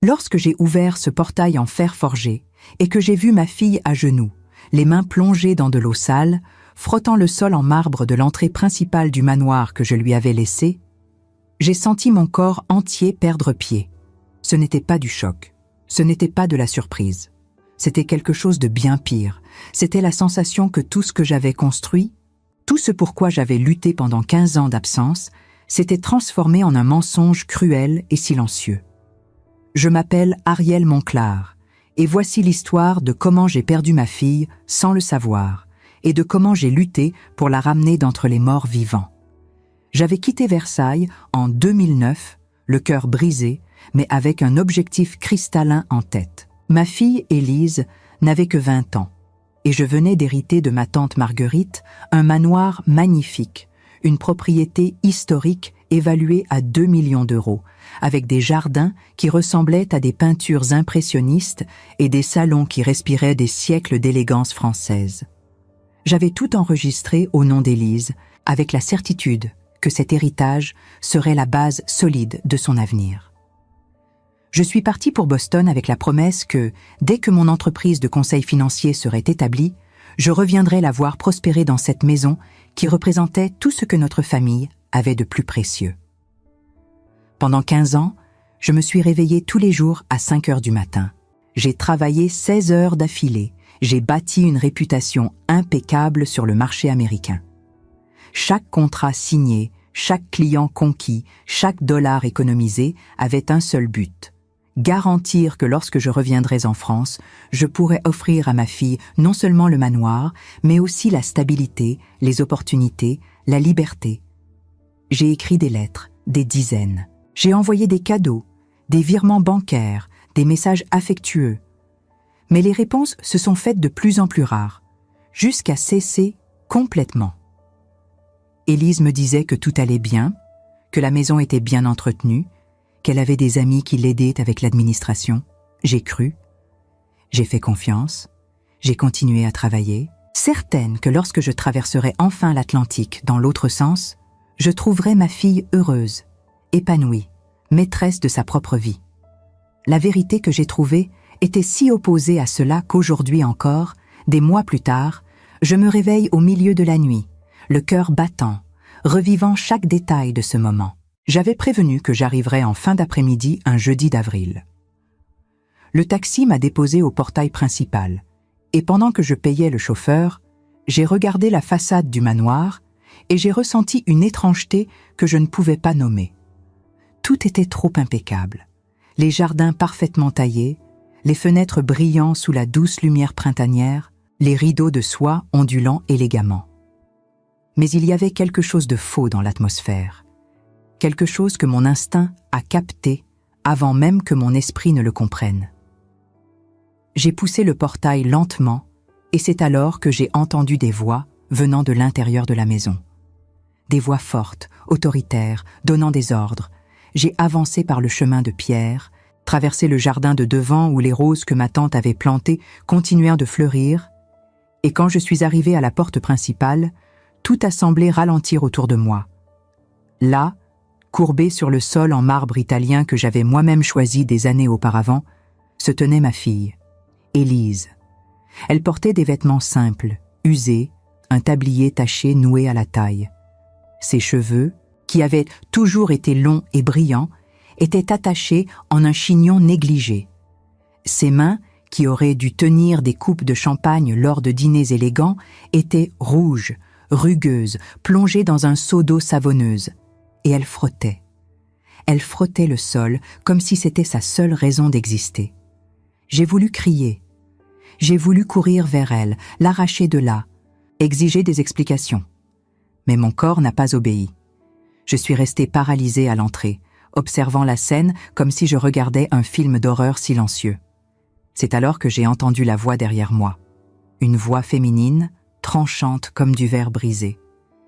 Lorsque j'ai ouvert ce portail en fer forgé et que j'ai vu ma fille à genoux, les mains plongées dans de l'eau sale, frottant le sol en marbre de l'entrée principale du manoir que je lui avais laissé, j'ai senti mon corps entier perdre pied. Ce n'était pas du choc, ce n'était pas de la surprise. C'était quelque chose de bien pire. C'était la sensation que tout ce que j'avais construit, tout ce pourquoi j'avais lutté pendant 15 ans d'absence, s'était transformé en un mensonge cruel et silencieux. Je m'appelle Ariel Monclar, et voici l'histoire de comment j'ai perdu ma fille sans le savoir, et de comment j'ai lutté pour la ramener d'entre les morts vivants. J'avais quitté Versailles en 2009, le cœur brisé, mais avec un objectif cristallin en tête. Ma fille, Élise, n'avait que 20 ans, et je venais d'hériter de ma tante Marguerite un manoir magnifique, une propriété historique évaluée à 2 millions d'euros, avec des jardins qui ressemblaient à des peintures impressionnistes et des salons qui respiraient des siècles d'élégance française. J'avais tout enregistré au nom d'Élise, avec la certitude que cet héritage serait la base solide de son avenir. Je suis partie pour Boston avec la promesse que, dès que mon entreprise de conseil financier serait établie, je reviendrais la voir prospérer dans cette maison qui représentait tout ce que notre famille avait de plus précieux. Pendant 15 ans, je me suis réveillée tous les jours à 5 heures du matin. J'ai travaillé 16 heures d'affilée. J'ai bâti une réputation impeccable sur le marché américain. Chaque contrat signé, chaque client conquis, chaque dollar économisé avait un seul but: garantir que lorsque je reviendrais en France, je pourrais offrir à ma fille non seulement le manoir, mais aussi la stabilité, les opportunités, la liberté. J'ai écrit des lettres, des dizaines. J'ai envoyé des cadeaux, des virements bancaires, des messages affectueux. Mais les réponses se sont faites de plus en plus rares, jusqu'à cesser complètement. Élise me disait que tout allait bien, que la maison était bien entretenue, qu'elle avait des amis qui l'aidaient avec l'administration. J'ai cru, j'ai fait confiance, j'ai continué à travailler, certaine que lorsque je traverserais enfin l'Atlantique dans l'autre sens, je trouverais ma fille heureuse, épanouie, maîtresse de sa propre vie. La vérité que j'ai trouvée était si opposée à cela qu'aujourd'hui encore, des mois plus tard, je me réveille au milieu de la nuit, le cœur battant, revivant chaque détail de ce moment. J'avais prévenu que j'arriverais en fin d'après-midi un jeudi d'avril. Le taxi m'a déposé au portail principal, et pendant que je payais le chauffeur, j'ai regardé la façade du manoir et j'ai ressenti une étrangeté que je ne pouvais pas nommer. Tout était trop impeccable. Les jardins parfaitement taillés, les fenêtres brillant sous la douce lumière printanière, les rideaux de soie ondulant élégamment. Mais il y avait quelque chose de faux dans l'atmosphère, quelque chose que mon instinct a capté avant même que mon esprit ne le comprenne. J'ai poussé le portail lentement et c'est alors que j'ai entendu des voix venant de l'intérieur de la maison. Des voix fortes, autoritaires, donnant des ordres. J'ai avancé par le chemin de pierre, traversé le jardin de devant où les roses que ma tante avait plantées continuèrent de fleurir, et quand je suis arrivé à la porte principale, tout a semblé ralentir autour de moi. Là, courbée sur le sol en marbre italien que j'avais moi-même choisi des années auparavant, se tenait ma fille, Élise. Elle portait des vêtements simples, usés, un tablier taché noué à la taille. Ses cheveux, qui avaient toujours été longs et brillants, étaient attachés en un chignon négligé. Ses mains, qui auraient dû tenir des coupes de champagne lors de dîners élégants, étaient rouges, rugueuses, plongées dans un seau d'eau savonneuse. Et elle frottait. Elle frottait le sol comme si c'était sa seule raison d'exister. J'ai voulu crier. J'ai voulu courir vers elle, l'arracher de là, exiger des explications. Mais mon corps n'a pas obéi. Je suis restée paralysée à l'entrée, observant la scène comme si je regardais un film d'horreur silencieux. C'est alors que j'ai entendu la voix derrière moi. Une voix féminine, tranchante comme du verre brisé.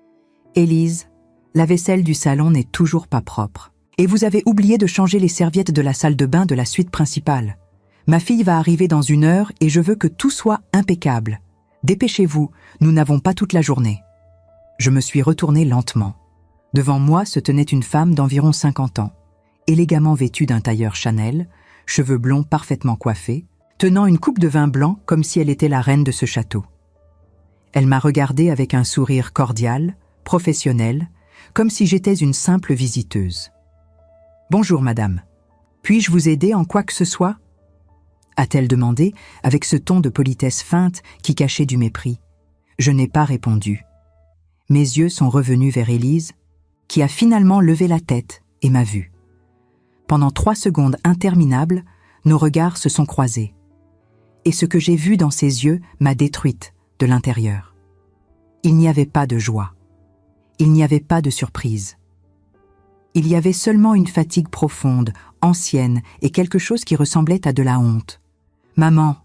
« Élise, la vaisselle du salon n'est toujours pas propre. Et vous avez oublié de changer les serviettes de la salle de bain de la suite principale. Ma fille va arriver dans 1 heure et je veux que tout soit impeccable. Dépêchez-vous, nous n'avons pas toute la journée. » Je me suis retournée lentement. Devant moi se tenait une femme d'environ 50 ans, élégamment vêtue d'un tailleur Chanel, cheveux blonds parfaitement coiffés, tenant une coupe de vin blanc comme si elle était la reine de ce château. Elle m'a regardé avec un sourire cordial, professionnel, comme si j'étais une simple visiteuse. « Bonjour, madame. Puis-je vous aider en quoi que ce soit ?» a-t-elle demandé avec ce ton de politesse feinte qui cachait du mépris. Je n'ai pas répondu. Mes yeux sont revenus vers Élise, qui a finalement levé la tête et m'a vue. Pendant 3 secondes interminables, nos regards se sont croisés. Et ce que j'ai vu dans ses yeux m'a détruite de l'intérieur. Il n'y avait pas de joie. Il n'y avait pas de surprise. Il y avait seulement une fatigue profonde, ancienne et quelque chose qui ressemblait à de la honte. « Maman !»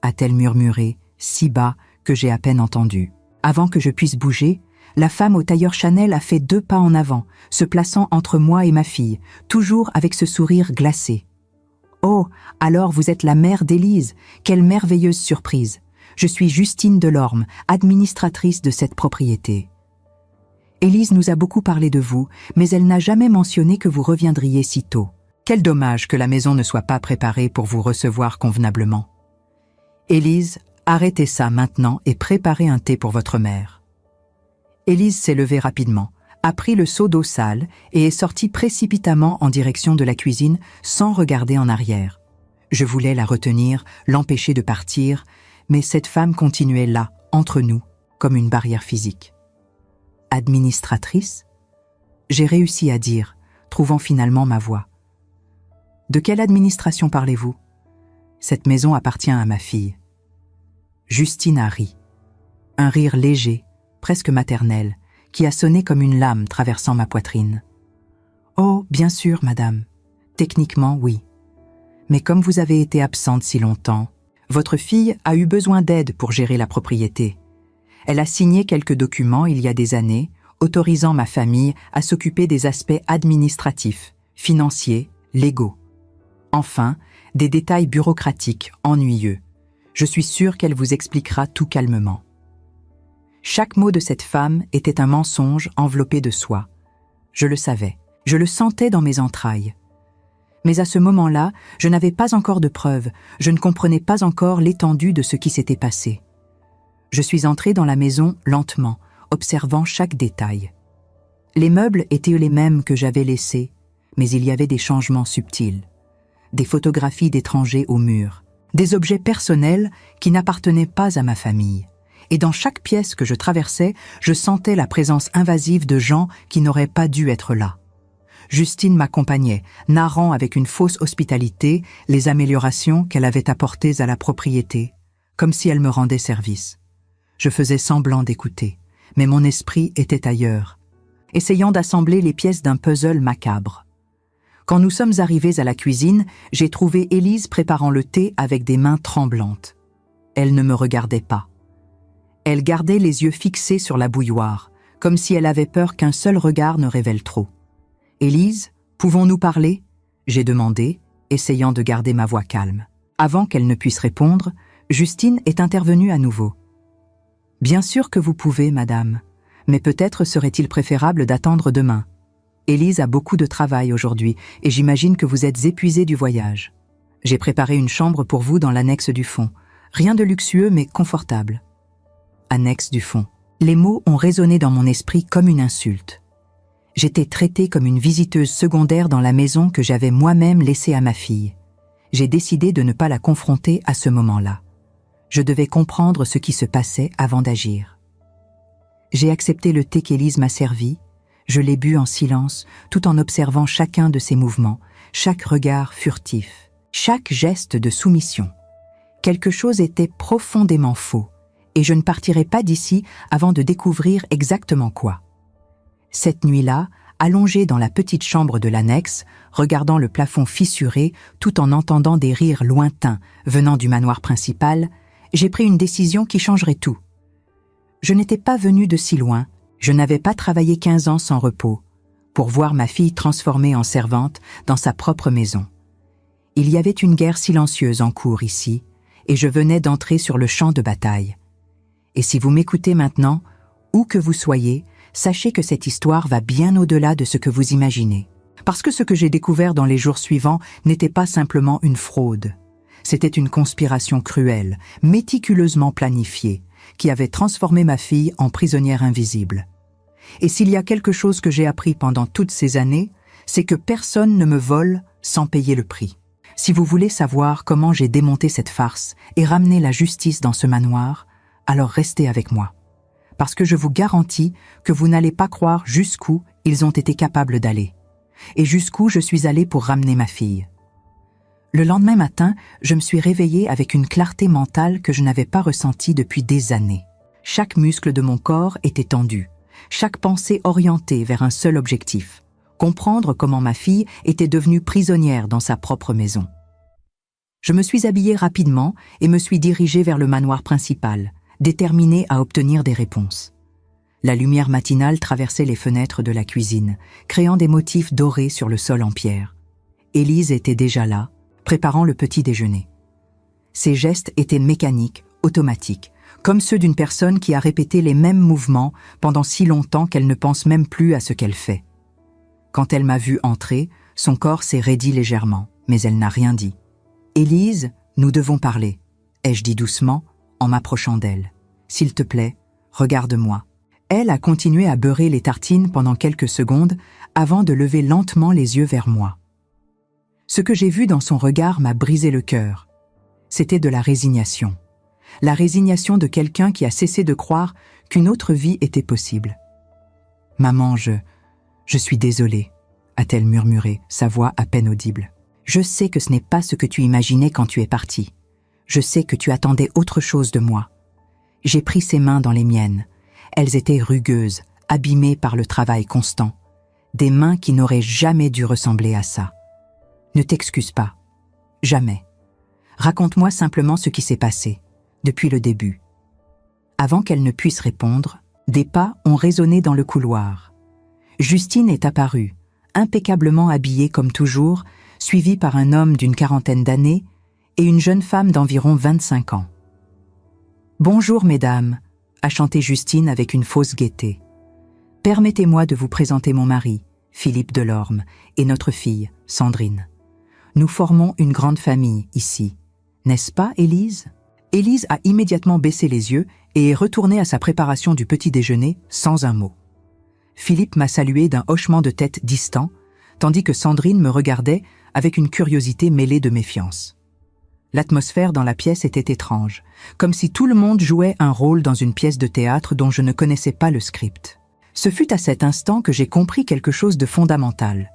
a-t-elle murmuré, si bas que j'ai à peine entendu. Avant que je puisse bouger, la femme au tailleur Chanel a fait 2 pas en avant, se plaçant entre moi et ma fille, toujours avec ce sourire glacé. « Oh, alors vous êtes la mère d'Élise, quelle merveilleuse surprise! Je suis Justine Delorme, administratrice de cette propriété. Élise nous a beaucoup parlé de vous, mais elle n'a jamais mentionné que vous reviendriez si tôt. Quel dommage que la maison ne soit pas préparée pour vous recevoir convenablement. Élise, arrêtez ça maintenant et préparez un thé pour votre mère. » Élise s'est levée rapidement, a pris le seau d'eau sale et est sortie précipitamment en direction de la cuisine sans regarder en arrière. Je voulais la retenir, l'empêcher de partir, mais cette femme continuait là, entre nous, comme une barrière physique. « Administratrice ?» J'ai réussi à dire, trouvant finalement ma voix. « De quelle administration parlez-vous ? Cette maison appartient à ma fille. » Justine a ri. Un rire léger, presque maternel, qui a sonné comme une lame traversant ma poitrine. « Oh, bien sûr, madame. Techniquement, oui. Mais comme vous avez été absente si longtemps, votre fille a eu besoin d'aide pour gérer la propriété. Elle a signé quelques documents il y a des années, autorisant ma famille à s'occuper des aspects administratifs, financiers, légaux. Enfin, des détails bureaucratiques, ennuyeux. Je suis sûre qu'elle vous expliquera tout calmement. » Chaque mot de cette femme était un mensonge enveloppé de soie. Je le savais, je le sentais dans mes entrailles. Mais à ce moment-là, je n'avais pas encore de preuves, je ne comprenais pas encore l'étendue de ce qui s'était passé. Je suis entrée dans la maison lentement, observant chaque détail. Les meubles étaient les mêmes que j'avais laissés, mais il y avait des changements subtils. Des photographies d'étrangers au mur, des objets personnels qui n'appartenaient pas à ma famille. Et dans chaque pièce que je traversais, je sentais la présence invasive de gens qui n'auraient pas dû être là. Justine m'accompagnait, narrant avec une fausse hospitalité les améliorations qu'elle avait apportées à la propriété, comme si elle me rendait service. Je faisais semblant d'écouter, mais mon esprit était ailleurs, essayant d'assembler les pièces d'un puzzle macabre. Quand nous sommes arrivés à la cuisine, j'ai trouvé Élise préparant le thé avec des mains tremblantes. Elle ne me regardait pas. Elle gardait les yeux fixés sur la bouilloire, comme si elle avait peur qu'un seul regard ne révèle trop. « Élise, pouvons-nous parler ?» j'ai demandé, essayant de garder ma voix calme. Avant qu'elle ne puisse répondre, Justine est intervenue à nouveau. « Bien sûr que vous pouvez, madame, mais peut-être serait-il préférable d'attendre demain. Élise a beaucoup de travail aujourd'hui et j'imagine que vous êtes épuisée du voyage. J'ai préparé une chambre pour vous dans l'annexe du fond. Rien de luxueux mais confortable. » Annexe du fond. Les mots ont résonné dans mon esprit comme une insulte. J'étais traitée comme une visiteuse secondaire dans la maison que j'avais moi-même laissée à ma fille. J'ai décidé de ne pas la confronter à ce moment-là. Je devais comprendre ce qui se passait avant d'agir. J'ai accepté le thé qu'Élise m'a servi. Je l'ai bu en silence, tout en observant chacun de ses mouvements, chaque regard furtif, chaque geste de soumission. Quelque chose était profondément faux, et je ne partirai pas d'ici avant de découvrir exactement quoi. Cette nuit-là, allongée dans la petite chambre de l'annexe, regardant le plafond fissuré, tout en entendant des rires lointains venant du manoir principal, j'ai pris une décision qui changerait tout. Je n'étais pas venue de si loin, je n'avais pas travaillé 15 ans sans repos, pour voir ma fille transformée en servante dans sa propre maison. Il y avait une guerre silencieuse en cours ici, et je venais d'entrer sur le champ de bataille. Et si vous m'écoutez maintenant, où que vous soyez, sachez que cette histoire va bien au-delà de ce que vous imaginez. Parce que ce que j'ai découvert dans les jours suivants n'était pas simplement une fraude. C'était une conspiration cruelle, méticuleusement planifiée, qui avait transformé ma fille en prisonnière invisible. Et s'il y a quelque chose que j'ai appris pendant toutes ces années, c'est que personne ne me vole sans payer le prix. Si vous voulez savoir comment j'ai démonté cette farce et ramené la justice dans ce manoir, alors restez avec moi. Parce que je vous garantis que vous n'allez pas croire jusqu'où ils ont été capables d'aller. Et jusqu'où je suis allée pour ramener ma fille. Le lendemain matin, je me suis réveillée avec une clarté mentale que je n'avais pas ressentie depuis des années. Chaque muscle de mon corps était tendu, chaque pensée orientée vers un seul objectif, comprendre comment ma fille était devenue prisonnière dans sa propre maison. Je me suis habillée rapidement et me suis dirigée vers le manoir principal, déterminée à obtenir des réponses. La lumière matinale traversait les fenêtres de la cuisine, créant des motifs dorés sur le sol en pierre. Élise était déjà là, préparant le petit déjeuner. Ses gestes étaient mécaniques, automatiques, comme ceux d'une personne qui a répété les mêmes mouvements pendant si longtemps qu'elle ne pense même plus à ce qu'elle fait. Quand elle m'a vue entrer, son corps s'est raidi légèrement, mais elle n'a rien dit. « Élise, nous devons parler », ai-je dit doucement, en m'approchant d'elle. « S'il te plaît, regarde-moi. » Elle a continué à beurrer les tartines pendant quelques secondes avant de lever lentement les yeux vers moi. Ce que j'ai vu dans son regard m'a brisé le cœur. C'était de la résignation. La résignation de quelqu'un qui a cessé de croire qu'une autre vie était possible. « Maman, je suis désolée, a-t-elle murmuré, sa voix à peine audible. Je sais que ce n'est pas ce que tu imaginais quand tu es partie. Je sais que tu attendais autre chose de moi. J'ai pris ses mains dans les miennes. Elles étaient rugueuses, abîmées par le travail constant. Des mains qui n'auraient jamais dû ressembler à ça. Ne t'excuse pas. Jamais. Raconte-moi simplement ce qui s'est passé, depuis le début. » Avant qu'elle ne puisse répondre, des pas ont résonné dans le couloir. Justine est apparue, impeccablement habillée comme toujours, suivie par un homme d'une quarantaine d'années et une jeune femme d'environ 25 ans. « Bonjour, mesdames », a chanté Justine avec une fausse gaieté. « Permettez-moi de vous présenter mon mari, Philippe Delorme, et notre fille, Sandrine. Nous formons une grande famille ici. N'est-ce pas, Élise ?» Élise a immédiatement baissé les yeux et est retournée à sa préparation du petit déjeuner sans un mot. Philippe m'a salué d'un hochement de tête distant, tandis que Sandrine me regardait avec une curiosité mêlée de méfiance. L'atmosphère dans la pièce était étrange, comme si tout le monde jouait un rôle dans une pièce de théâtre dont je ne connaissais pas le script. Ce fut à cet instant que j'ai compris quelque chose de fondamental.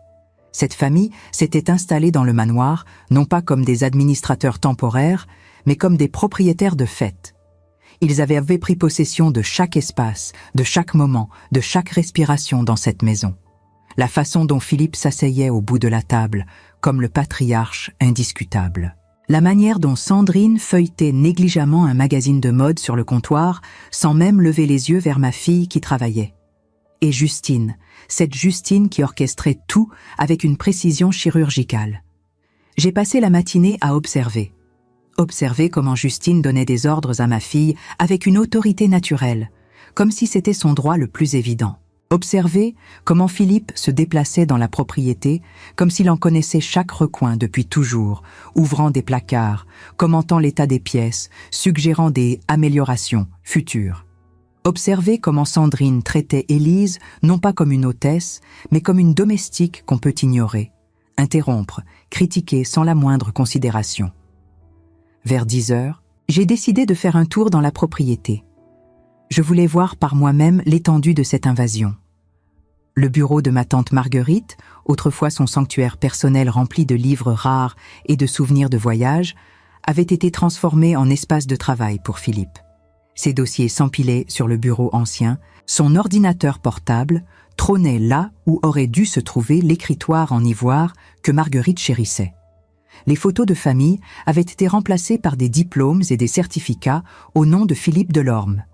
Cette famille s'était installée dans le manoir, non pas comme des administrateurs temporaires, mais comme des propriétaires de fait. Ils avaient pris possession de chaque espace, de chaque moment, de chaque respiration dans cette maison. La façon dont Philippe s'asseyait au bout de la table, comme le patriarche indiscutable. La manière dont Sandrine feuilletait négligemment un magazine de mode sur le comptoir, sans même lever les yeux vers ma fille qui travaillait. Et Justine, cette Justine qui orchestrait tout avec une précision chirurgicale. J'ai passé la matinée à observer. Observer comment Justine donnait des ordres à ma fille avec une autorité naturelle, comme si c'était son droit le plus évident. Observer comment Philippe se déplaçait dans la propriété, comme s'il en connaissait chaque recoin depuis toujours, ouvrant des placards, commentant l'état des pièces, suggérant des améliorations futures. Observer comment Sandrine traitait Élise non pas comme une hôtesse, mais comme une domestique qu'on peut ignorer, interrompre, critiquer sans la moindre considération. Vers 10 heures, j'ai décidé de faire un tour dans la propriété. Je voulais voir par moi-même l'étendue de cette invasion. Le bureau de ma tante Marguerite, autrefois son sanctuaire personnel rempli de livres rares et de souvenirs de voyage, avait été transformé en espace de travail pour Philippe. Ses dossiers s'empilaient sur le bureau ancien, son ordinateur portable trônait là où aurait dû se trouver l'écritoire en ivoire que Marguerite chérissait. Les photos de famille avaient été remplacées par des diplômes et des certificats au nom de Philippe Delorme.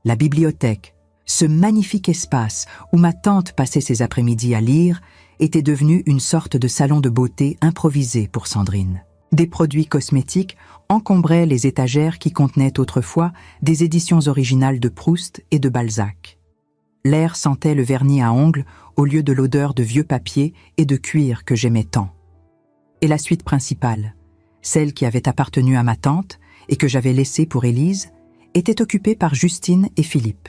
La bibliothèque, ce magnifique espace où ma tante passait ses après-midi à lire, était devenu une sorte de salon de beauté improvisé pour Sandrine. Des produits cosmétiques encombraient les étagères qui contenaient autrefois des éditions originales de Proust et de Balzac. L'air sentait le vernis à ongles au lieu de l'odeur de vieux papier et de cuir que j'aimais tant. Et la suite principale, celle qui avait appartenu à ma tante et que j'avais laissée pour Élise, était occupée par Justine et Philippe.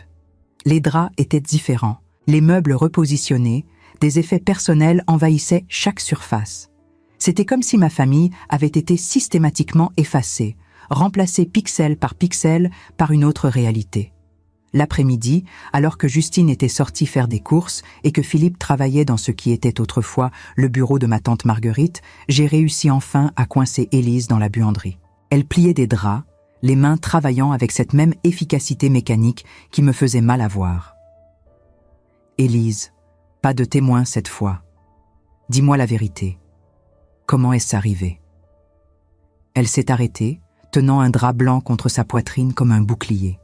Les draps étaient différents, les meubles repositionnés, des effets personnels envahissaient chaque surface. C'était comme si ma famille avait été systématiquement effacée, remplacée pixel par une autre réalité. L'après-midi, alors que Justine était sortie faire des courses et que Philippe travaillait dans ce qui était autrefois le bureau de ma tante Marguerite, j'ai réussi enfin à coincer Élise dans la buanderie. Elle pliait des draps, les mains travaillant avec cette même efficacité mécanique qui me faisait mal à voir. « Élise, pas de témoin cette fois. Dis-moi la vérité. Comment est-ce arrivé ?» Elle s'est arrêtée, tenant un drap blanc contre sa poitrine comme un bouclier.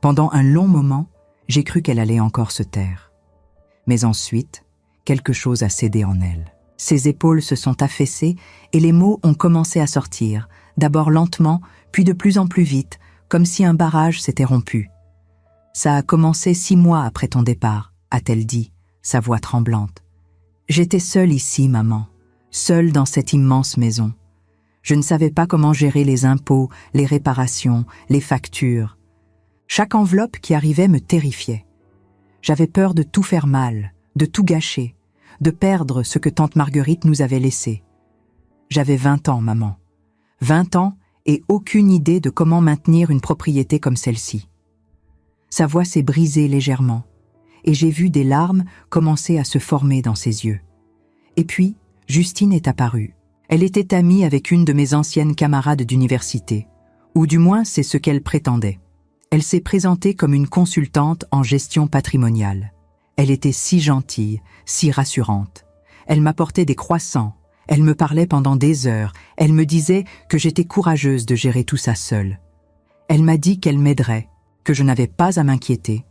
Pendant un long moment, j'ai cru qu'elle allait encore se taire. Mais ensuite, quelque chose a cédé en elle. Ses épaules se sont affaissées et les mots ont commencé à sortir, d'abord lentement, puis de plus en plus vite, comme si un barrage s'était rompu. « Ça a commencé 6 mois après ton départ », a-t-elle dit, sa voix tremblante. « J'étais seule ici, maman, seule dans cette immense maison. Je ne savais pas comment gérer les impôts, les réparations, les factures. Chaque enveloppe qui arrivait me terrifiait. J'avais peur de tout faire mal, de tout gâcher, de perdre ce que tante Marguerite nous avait laissé. J'avais 20 ans, maman. 20 ans et aucune idée de comment maintenir une propriété comme celle-ci. » Sa voix s'est brisée légèrement, et j'ai vu des larmes commencer à se former dans ses yeux. Et puis, Justine est apparue. Elle était amie avec une de mes anciennes camarades d'université, ou du moins c'est ce qu'elle prétendait. Elle s'est présentée comme une consultante en gestion patrimoniale. Elle était si gentille, si rassurante. Elle m'apportait des croissants, elle me parlait pendant des heures, elle me disait que j'étais courageuse de gérer tout ça seule. Elle m'a dit qu'elle m'aiderait, que je n'avais pas à m'inquiéter,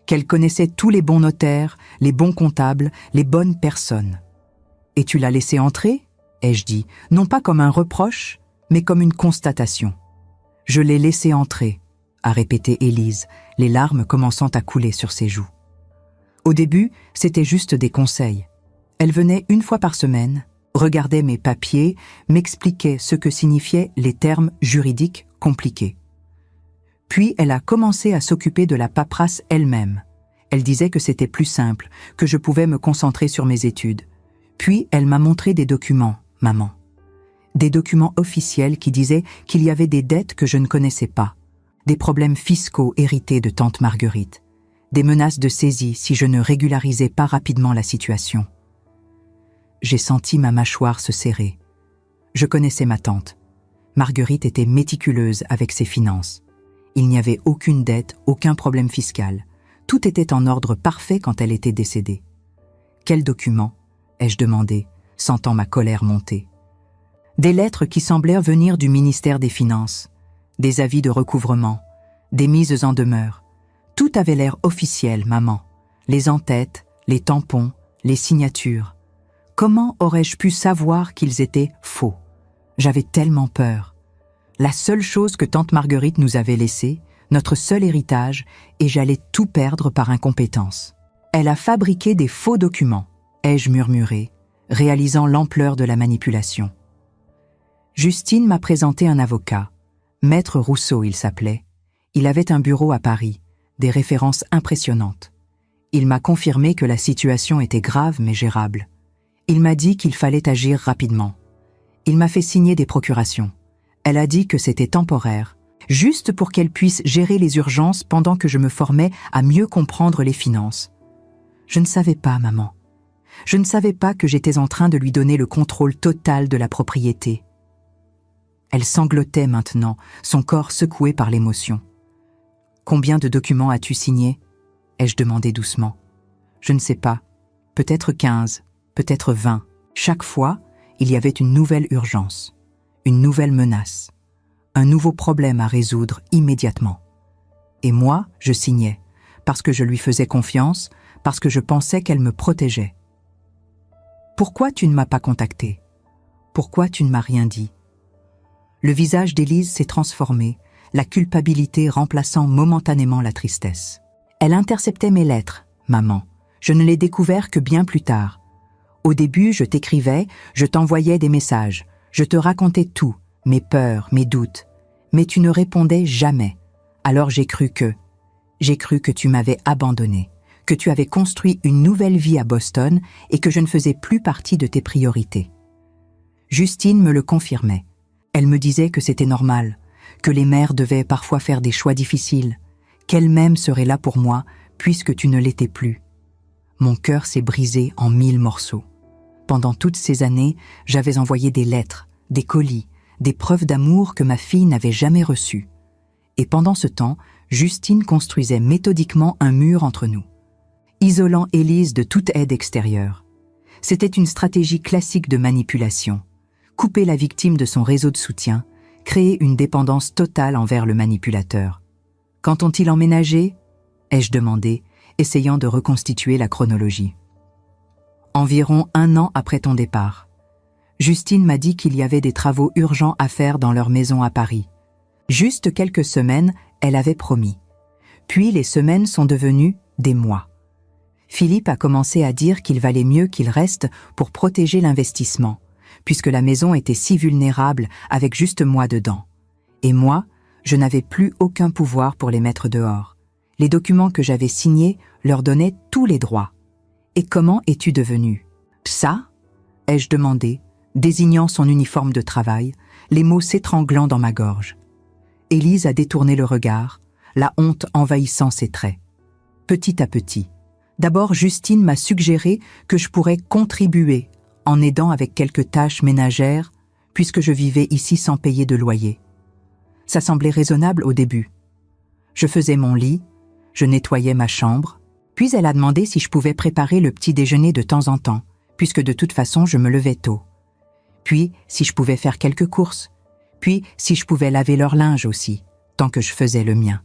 qu'elle connaissait tous les bons notaires, les bons comptables, les bonnes personnes. « Et tu l'as laissée entrer ?» ai-je dit, non pas comme un reproche, mais comme une constatation. « Je l'ai laissée entrer », a répété Élise, les larmes commençant à couler sur ses joues. Au début, c'était juste des conseils. Elle venait 1 fois par semaine, regardait mes papiers, m'expliquait ce que signifiaient les termes juridiques compliqués. Puis elle a commencé à s'occuper de la paperasse elle-même. Elle disait que c'était plus simple, que je pouvais me concentrer sur mes études. Puis elle m'a montré des documents, maman. Des documents officiels qui disaient qu'il y avait des dettes que je ne connaissais pas, des problèmes fiscaux hérités de tante Marguerite, des menaces de saisie si je ne régularisais pas rapidement la situation. J'ai senti ma mâchoire se serrer. Je connaissais ma tante. Marguerite était méticuleuse avec ses finances. Il n'y avait aucune dette, aucun problème fiscal. Tout était en ordre parfait quand elle était décédée. « Quels documents ?» ai-je demandé, sentant ma colère monter. Des lettres qui semblaient venir du ministère des Finances, des avis de recouvrement, des mises en demeure. Tout avait l'air officiel, maman. Les en-têtes, les tampons, les signatures. Comment aurais-je pu savoir qu'ils étaient faux? J'avais tellement peur. La seule chose que tante Marguerite nous avait laissée, notre seul héritage, et j'allais tout perdre par incompétence. Elle a fabriqué des faux documents, ai-je murmuré, réalisant l'ampleur de la manipulation. Justine m'a présenté un avocat. Maître Rousseau, il s'appelait. Il avait un bureau à Paris, des références impressionnantes. Il m'a confirmé que la situation était grave mais gérable. Il m'a dit qu'il fallait agir rapidement. Il m'a fait signer des procurations. Elle a dit que c'était temporaire, juste pour qu'elle puisse gérer les urgences pendant que je me formais à mieux comprendre les finances. Je ne savais pas, maman. Je ne savais pas que j'étais en train de lui donner le contrôle total de la propriété. Elle sanglotait maintenant, son corps secoué par l'émotion. « Combien de documents as-tu signés ?» ai-je demandé doucement. « Je ne sais pas. Peut-être 15, peut-être 20. Chaque fois, il y avait une nouvelle urgence, une nouvelle menace, un nouveau problème à résoudre immédiatement. Et moi, je signais, parce que je lui faisais confiance, parce que je pensais qu'elle me protégeait. « Pourquoi tu ne m'as pas contacté? Pourquoi tu ne m'as rien dit ?» Le visage d'Élise s'est transformé, la culpabilité remplaçant momentanément la tristesse. Elle interceptait mes lettres, maman. Je ne l'ai découvert que bien plus tard. Au début, je t'écrivais, je t'envoyais des messages, je te racontais tout, mes peurs, mes doutes. Mais tu ne répondais jamais. Alors j'ai cru que tu m'avais abandonné, que tu avais construit une nouvelle vie à Boston et que je ne faisais plus partie de tes priorités. Justine me le confirmait. Elle me disait que c'était normal, que les mères devaient parfois faire des choix difficiles, qu'elle-même serait là pour moi puisque tu ne l'étais plus. Mon cœur s'est brisé en 1000 morceaux. Pendant toutes ces années, j'avais envoyé des lettres, des colis, des preuves d'amour que ma fille n'avait jamais reçues. Et pendant ce temps, Justine construisait méthodiquement un mur entre nous, isolant Élise de toute aide extérieure. C'était une stratégie classique de manipulation. Couper la victime de son réseau de soutien, créer une dépendance totale envers le manipulateur. Quand ont-ils emménagé ? Ai-je demandé, essayant de reconstituer la chronologie. Environ 1 an après ton départ. Justine m'a dit qu'il y avait des travaux urgents à faire dans leur maison à Paris. Juste quelques semaines, elle avait promis. Puis les semaines sont devenues des mois. Philippe a commencé à dire qu'il valait mieux qu'il reste pour protéger l'investissement, puisque la maison était si vulnérable avec juste moi dedans. Et moi, je n'avais plus aucun pouvoir pour les mettre dehors. Les documents que j'avais signés leur donnaient tous les droits. Et comment es-tu devenu ? Ça ? Ai-je demandé, désignant son uniforme de travail, les mots s'étranglant dans ma gorge. Élise a détourné le regard, la honte envahissant ses traits. Petit à petit. D'abord, Justine m'a suggéré que je pourrais contribuer en aidant avec quelques tâches ménagères, puisque je vivais ici sans payer de loyer. Ça semblait raisonnable au début. Je faisais mon lit, je nettoyais ma chambre, puis elle a demandé si je pouvais préparer le petit déjeuner de temps en temps, puisque de toute façon je me levais tôt. Puis si je pouvais faire quelques courses, puis si je pouvais laver leur linge aussi, tant que je faisais le mien.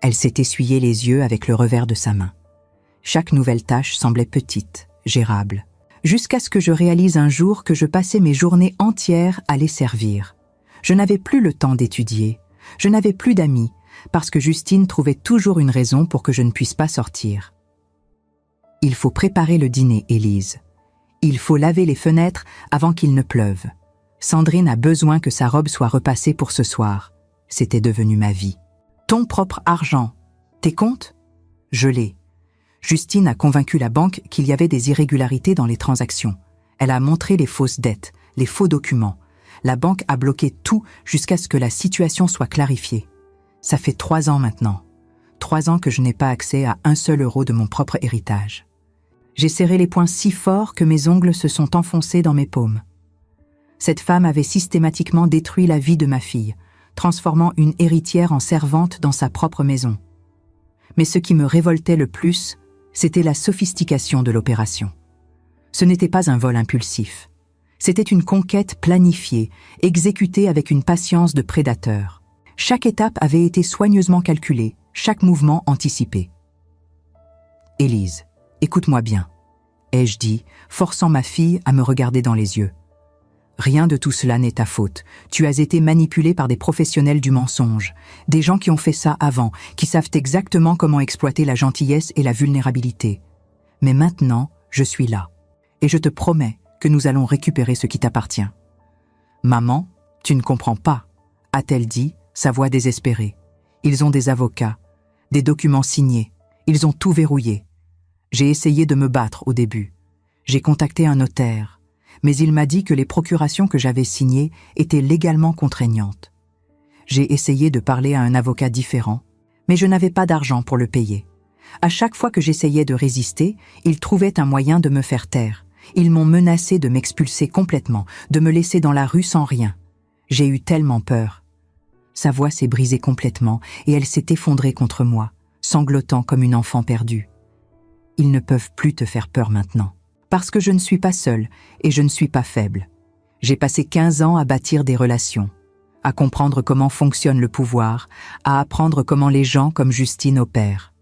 Elle s'est essuyée les yeux avec le revers de sa main. Chaque nouvelle tâche semblait petite, gérable, jusqu'à ce que je réalise un jour que je passais mes journées entières à les servir. Je n'avais plus le temps d'étudier, je n'avais plus d'amis, parce que Justine trouvait toujours une raison pour que je ne puisse pas sortir. Il faut préparer le dîner, Élise. Il faut laver les fenêtres avant qu'il ne pleuve. Sandrine a besoin que sa robe soit repassée pour ce soir. C'était devenu ma vie. Ton propre argent. Tes comptes ? Je l'ai. Justine a convaincu la banque qu'il y avait des irrégularités dans les transactions. Elle a montré les fausses dettes, les faux documents. La banque a bloqué tout jusqu'à ce que la situation soit clarifiée. Ça fait 3 ans maintenant. 3 ans que je n'ai pas accès à 1 seul euro de mon propre héritage. J'ai serré les poings si fort que mes ongles se sont enfoncés dans mes paumes. Cette femme avait systématiquement détruit la vie de ma fille, transformant une héritière en servante dans sa propre maison. Mais ce qui me révoltait le plus, c'était la sophistication de l'opération. Ce n'était pas un vol impulsif. C'était une conquête planifiée, exécutée avec une patience de prédateur. Chaque étape avait été soigneusement calculée, chaque mouvement anticipé. « Élise, écoute-moi bien », ai-je dit, forçant ma fille à me regarder dans les yeux. « Rien de tout cela n'est ta faute. Tu as été manipulée par des professionnels du mensonge, des gens qui ont fait ça avant, qui savent exactement comment exploiter la gentillesse et la vulnérabilité. Mais maintenant, je suis là, et je te promets que nous allons récupérer ce qui t'appartient. »« Maman, tu ne comprends pas », a-t-elle dit, sa voix désespérée. Ils ont des avocats, des documents signés, ils ont tout verrouillé. J'ai essayé de me battre au début. J'ai contacté un notaire, mais il m'a dit que les procurations que j'avais signées étaient légalement contraignantes. J'ai essayé de parler à un avocat différent, mais je n'avais pas d'argent pour le payer. À chaque fois que j'essayais de résister, ils trouvaient un moyen de me faire taire. Ils m'ont menacé de m'expulser complètement, de me laisser dans la rue sans rien. J'ai eu tellement peur. Sa voix s'est brisée complètement et elle s'est effondrée contre moi, sanglotant comme une enfant perdue. Ils ne peuvent plus te faire peur maintenant, parce que je ne suis pas seule et je ne suis pas faible. J'ai passé 15 ans à bâtir des relations, à comprendre comment fonctionne le pouvoir, à apprendre comment les gens comme Justine opèrent.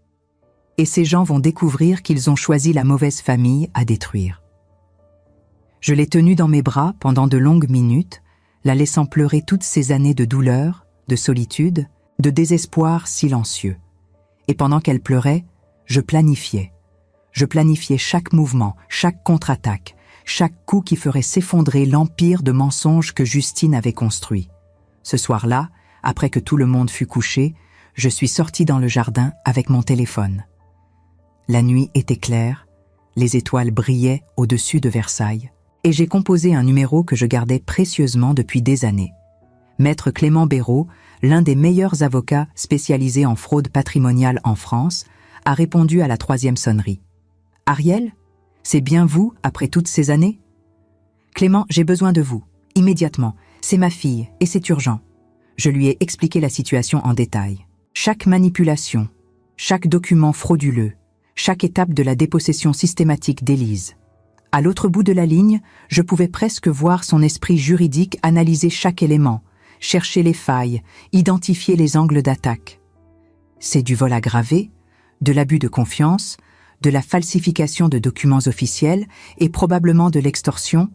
Et ces gens vont découvrir qu'ils ont choisi la mauvaise famille à détruire. Je l'ai tenue dans mes bras pendant de longues minutes, la laissant pleurer toutes ces années de douleur, de solitude, de désespoir silencieux. et pendant qu'elle pleurait, je planifiais. Je planifiais chaque mouvement, chaque contre-attaque, chaque coup qui ferait s'effondrer l'empire de mensonges que Justine avait construit. Ce soir-là, après que tout le monde fut couché, je suis sortie dans le jardin avec mon téléphone. La nuit était claire, les étoiles brillaient au-dessus de Versailles, et j'ai composé un numéro que je gardais précieusement depuis des années. Maître Clément Béraud, l'un des meilleurs avocats spécialisés en fraude patrimoniale en France, a répondu à la 3e sonnerie. « Ariel, c'est bien vous après toutes ces années ? Clément, j'ai besoin de vous, immédiatement. C'est ma fille, et c'est urgent. » Je lui ai expliqué la situation en détail. Chaque manipulation, chaque document frauduleux, chaque étape de la dépossession systématique d'Élise. À l'autre bout de la ligne, je pouvais presque voir son esprit juridique analyser chaque élément, chercher les failles, identifier les angles d'attaque. C'est du vol aggravé, de l'abus de confiance, de la falsification de documents officiels et probablement de l'extorsion,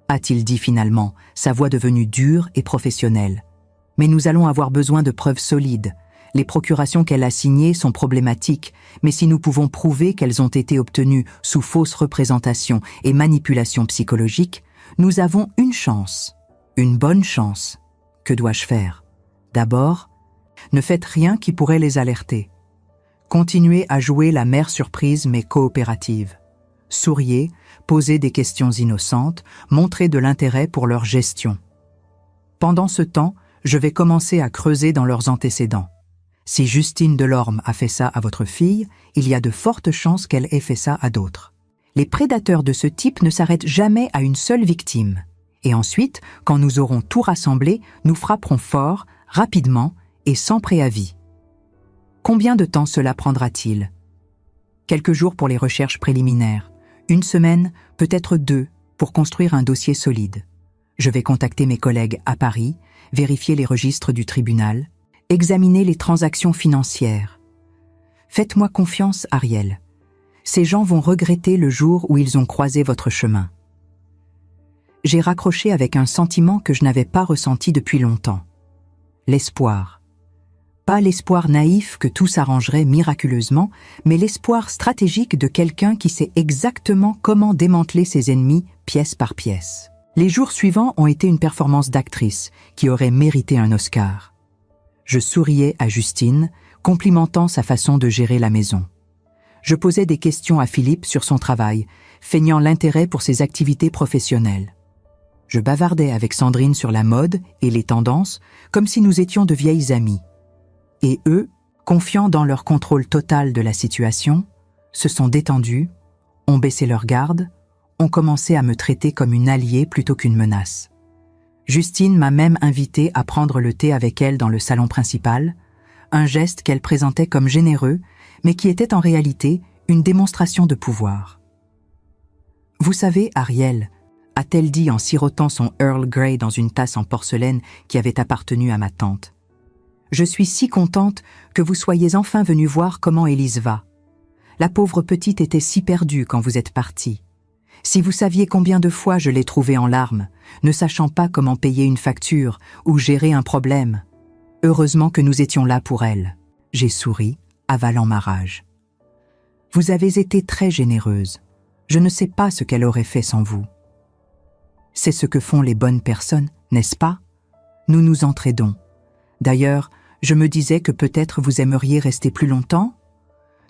a-t-il dit finalement, sa voix devenue dure et professionnelle. Mais nous allons avoir besoin de preuves solides. Les procurations qu'elle a signées sont problématiques, mais si nous pouvons prouver qu'elles ont été obtenues sous fausse représentation et manipulation psychologique, nous avons une chance, une bonne chance. Que dois-je faire ? D'abord, ne faites rien qui pourrait les alerter. Continuez à jouer la mère surprise mais coopérative. Souriez, posez des questions innocentes, montrez de l'intérêt pour leur gestion. Pendant ce temps, je vais commencer à creuser dans leurs antécédents. Si Justine Delorme a fait ça à votre fille, il y a de fortes chances qu'elle ait fait ça à d'autres. Les prédateurs de ce type ne s'arrêtent jamais à une seule victime. Et ensuite, quand nous aurons tout rassemblé, nous frapperons fort, rapidement et sans préavis. Combien de temps cela prendra-t-il ? Quelques jours pour les recherches préliminaires, 1 semaine, peut-être 2, pour construire un dossier solide. Je vais contacter mes collègues à Paris, vérifier les registres du tribunal, examiner les transactions financières. Faites-moi confiance, Ariel. Ces gens vont regretter le jour où ils ont croisé votre chemin. J'ai raccroché avec un sentiment que je n'avais pas ressenti depuis longtemps. L'espoir. Pas l'espoir naïf que tout s'arrangerait miraculeusement, mais l'espoir stratégique de quelqu'un qui sait exactement comment démanteler ses ennemis pièce par pièce. Les jours suivants ont été une performance d'actrice qui aurait mérité un Oscar. Je souriais à Justine, complimentant sa façon de gérer la maison. Je posais des questions à Philippe sur son travail, feignant l'intérêt pour ses activités professionnelles. Je bavardais avec Sandrine sur la mode et les tendances, comme si nous étions de vieilles amies. Et eux, confiants dans leur contrôle total de la situation, se sont détendus, ont baissé leur garde, ont commencé à me traiter comme une alliée plutôt qu'une menace. Justine m'a même invitée à prendre le thé avec elle dans le salon principal, un geste qu'elle présentait comme généreux, mais qui était en réalité une démonstration de pouvoir. « Vous savez, Ariel », a-t-elle dit en sirotant son Earl Grey dans une tasse en porcelaine qui avait appartenu à ma tante. « Je suis si contente que vous soyez enfin venue voir comment Élise va. La pauvre petite était si perdue quand vous êtes partie. Si vous saviez combien de fois je l'ai trouvée en larmes, ne sachant pas comment payer une facture ou gérer un problème. Heureusement que nous étions là pour elle. » J'ai souri, avalant ma rage. « Vous avez été très généreuse. Je ne sais pas ce qu'elle aurait fait sans vous. » C'est ce que font les bonnes personnes, n'est-ce pas ? Nous nous entraidons. D'ailleurs, je me disais que peut-être vous aimeriez rester plus longtemps ?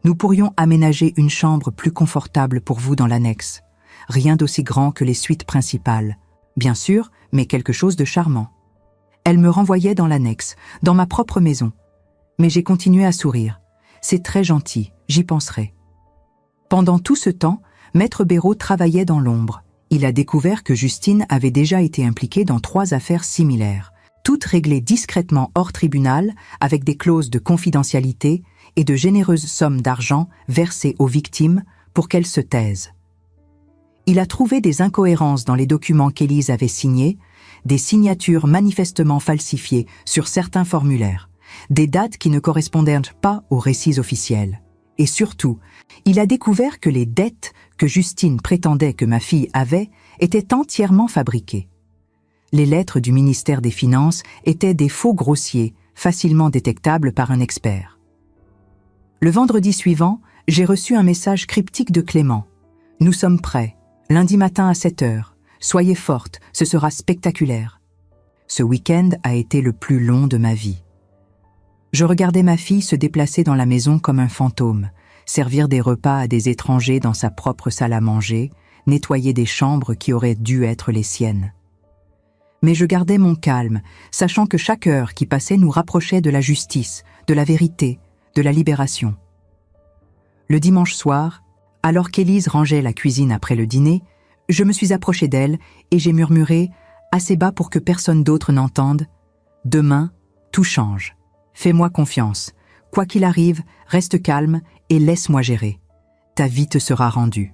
Nous pourrions aménager une chambre plus confortable pour vous dans l'annexe. Rien d'aussi grand que les suites principales. Bien sûr, mais quelque chose de charmant. Elle me renvoyait dans l'annexe, dans ma propre maison. Mais j'ai continué à sourire. C'est très gentil, j'y penserai. Pendant tout ce temps, Maître Béraud travaillait dans l'ombre. Il a découvert que Justine avait déjà été impliquée dans 3 affaires similaires, toutes réglées discrètement hors tribunal, avec des clauses de confidentialité et de généreuses sommes d'argent versées aux victimes pour qu'elles se taisent. Il a trouvé des incohérences dans les documents qu'Élise avait signés, des signatures manifestement falsifiées sur certains formulaires, des dates qui ne correspondaient pas aux récits officiels. Et surtout, il a découvert que les dettes que Justine prétendait que ma fille avait étaient entièrement fabriquées. Les lettres du ministère des Finances étaient des faux grossiers, facilement détectables par un expert. Le vendredi suivant, j'ai reçu un message cryptique de Clément. « Nous sommes prêts. Lundi matin à 7 heures. Soyez forte, ce sera spectaculaire. » Ce week-end a été le plus long de ma vie. Je regardais ma fille se déplacer dans la maison comme un fantôme, servir des repas à des étrangers dans sa propre salle à manger, nettoyer des chambres qui auraient dû être les siennes. Mais je gardais mon calme, sachant que chaque heure qui passait nous rapprochait de la justice, de la vérité, de la libération. Le dimanche soir, alors qu'Élise rangeait la cuisine après le dîner, je me suis approchée d'elle et j'ai murmuré, assez bas pour que personne d'autre n'entende, « Demain, tout change. Fais-moi confiance. Quoi qu'il arrive, reste calme et laisse-moi gérer. Ta vie te sera rendue. »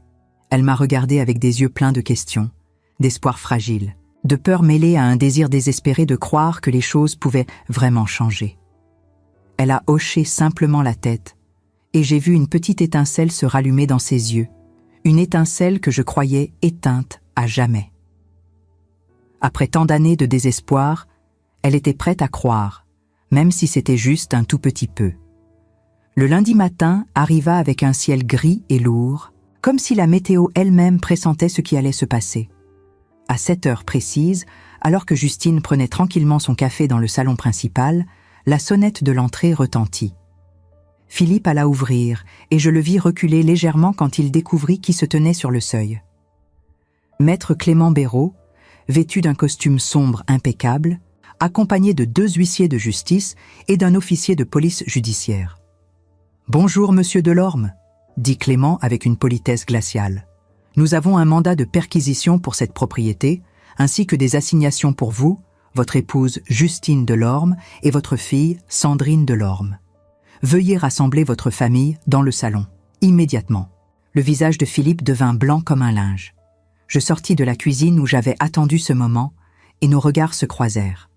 Elle m'a regardé avec des yeux pleins de questions, d'espoir fragile, de peur mêlée à un désir désespéré de croire que les choses pouvaient vraiment changer. Elle a hoché simplement la tête, et j'ai vu une petite étincelle se rallumer dans ses yeux, une étincelle que je croyais éteinte à jamais. Après tant d'années de désespoir, elle était prête à croire, même si c'était juste un tout petit peu. Le lundi matin arriva avec un ciel gris et lourd, comme si la météo elle-même pressentait ce qui allait se passer. À 7 heures précises, alors que Justine prenait tranquillement son café dans le salon principal, la sonnette de l'entrée retentit. Philippe alla ouvrir, et je le vis reculer légèrement quand il découvrit qui se tenait sur le seuil. Maître Clément Béraud, vêtu d'un costume sombre impeccable, accompagné de 2 huissiers de justice et d'un officier de police judiciaire. « Bonjour, monsieur Delorme », dit Clément avec une politesse glaciale. « Nous avons un mandat de perquisition pour cette propriété, ainsi que des assignations pour vous, votre épouse Justine Delorme et votre fille Sandrine Delorme. Veuillez rassembler votre famille dans le salon, immédiatement. » Le visage de Philippe devint blanc comme un linge. Je sortis de la cuisine où j'avais attendu ce moment, et nos regards se croisèrent.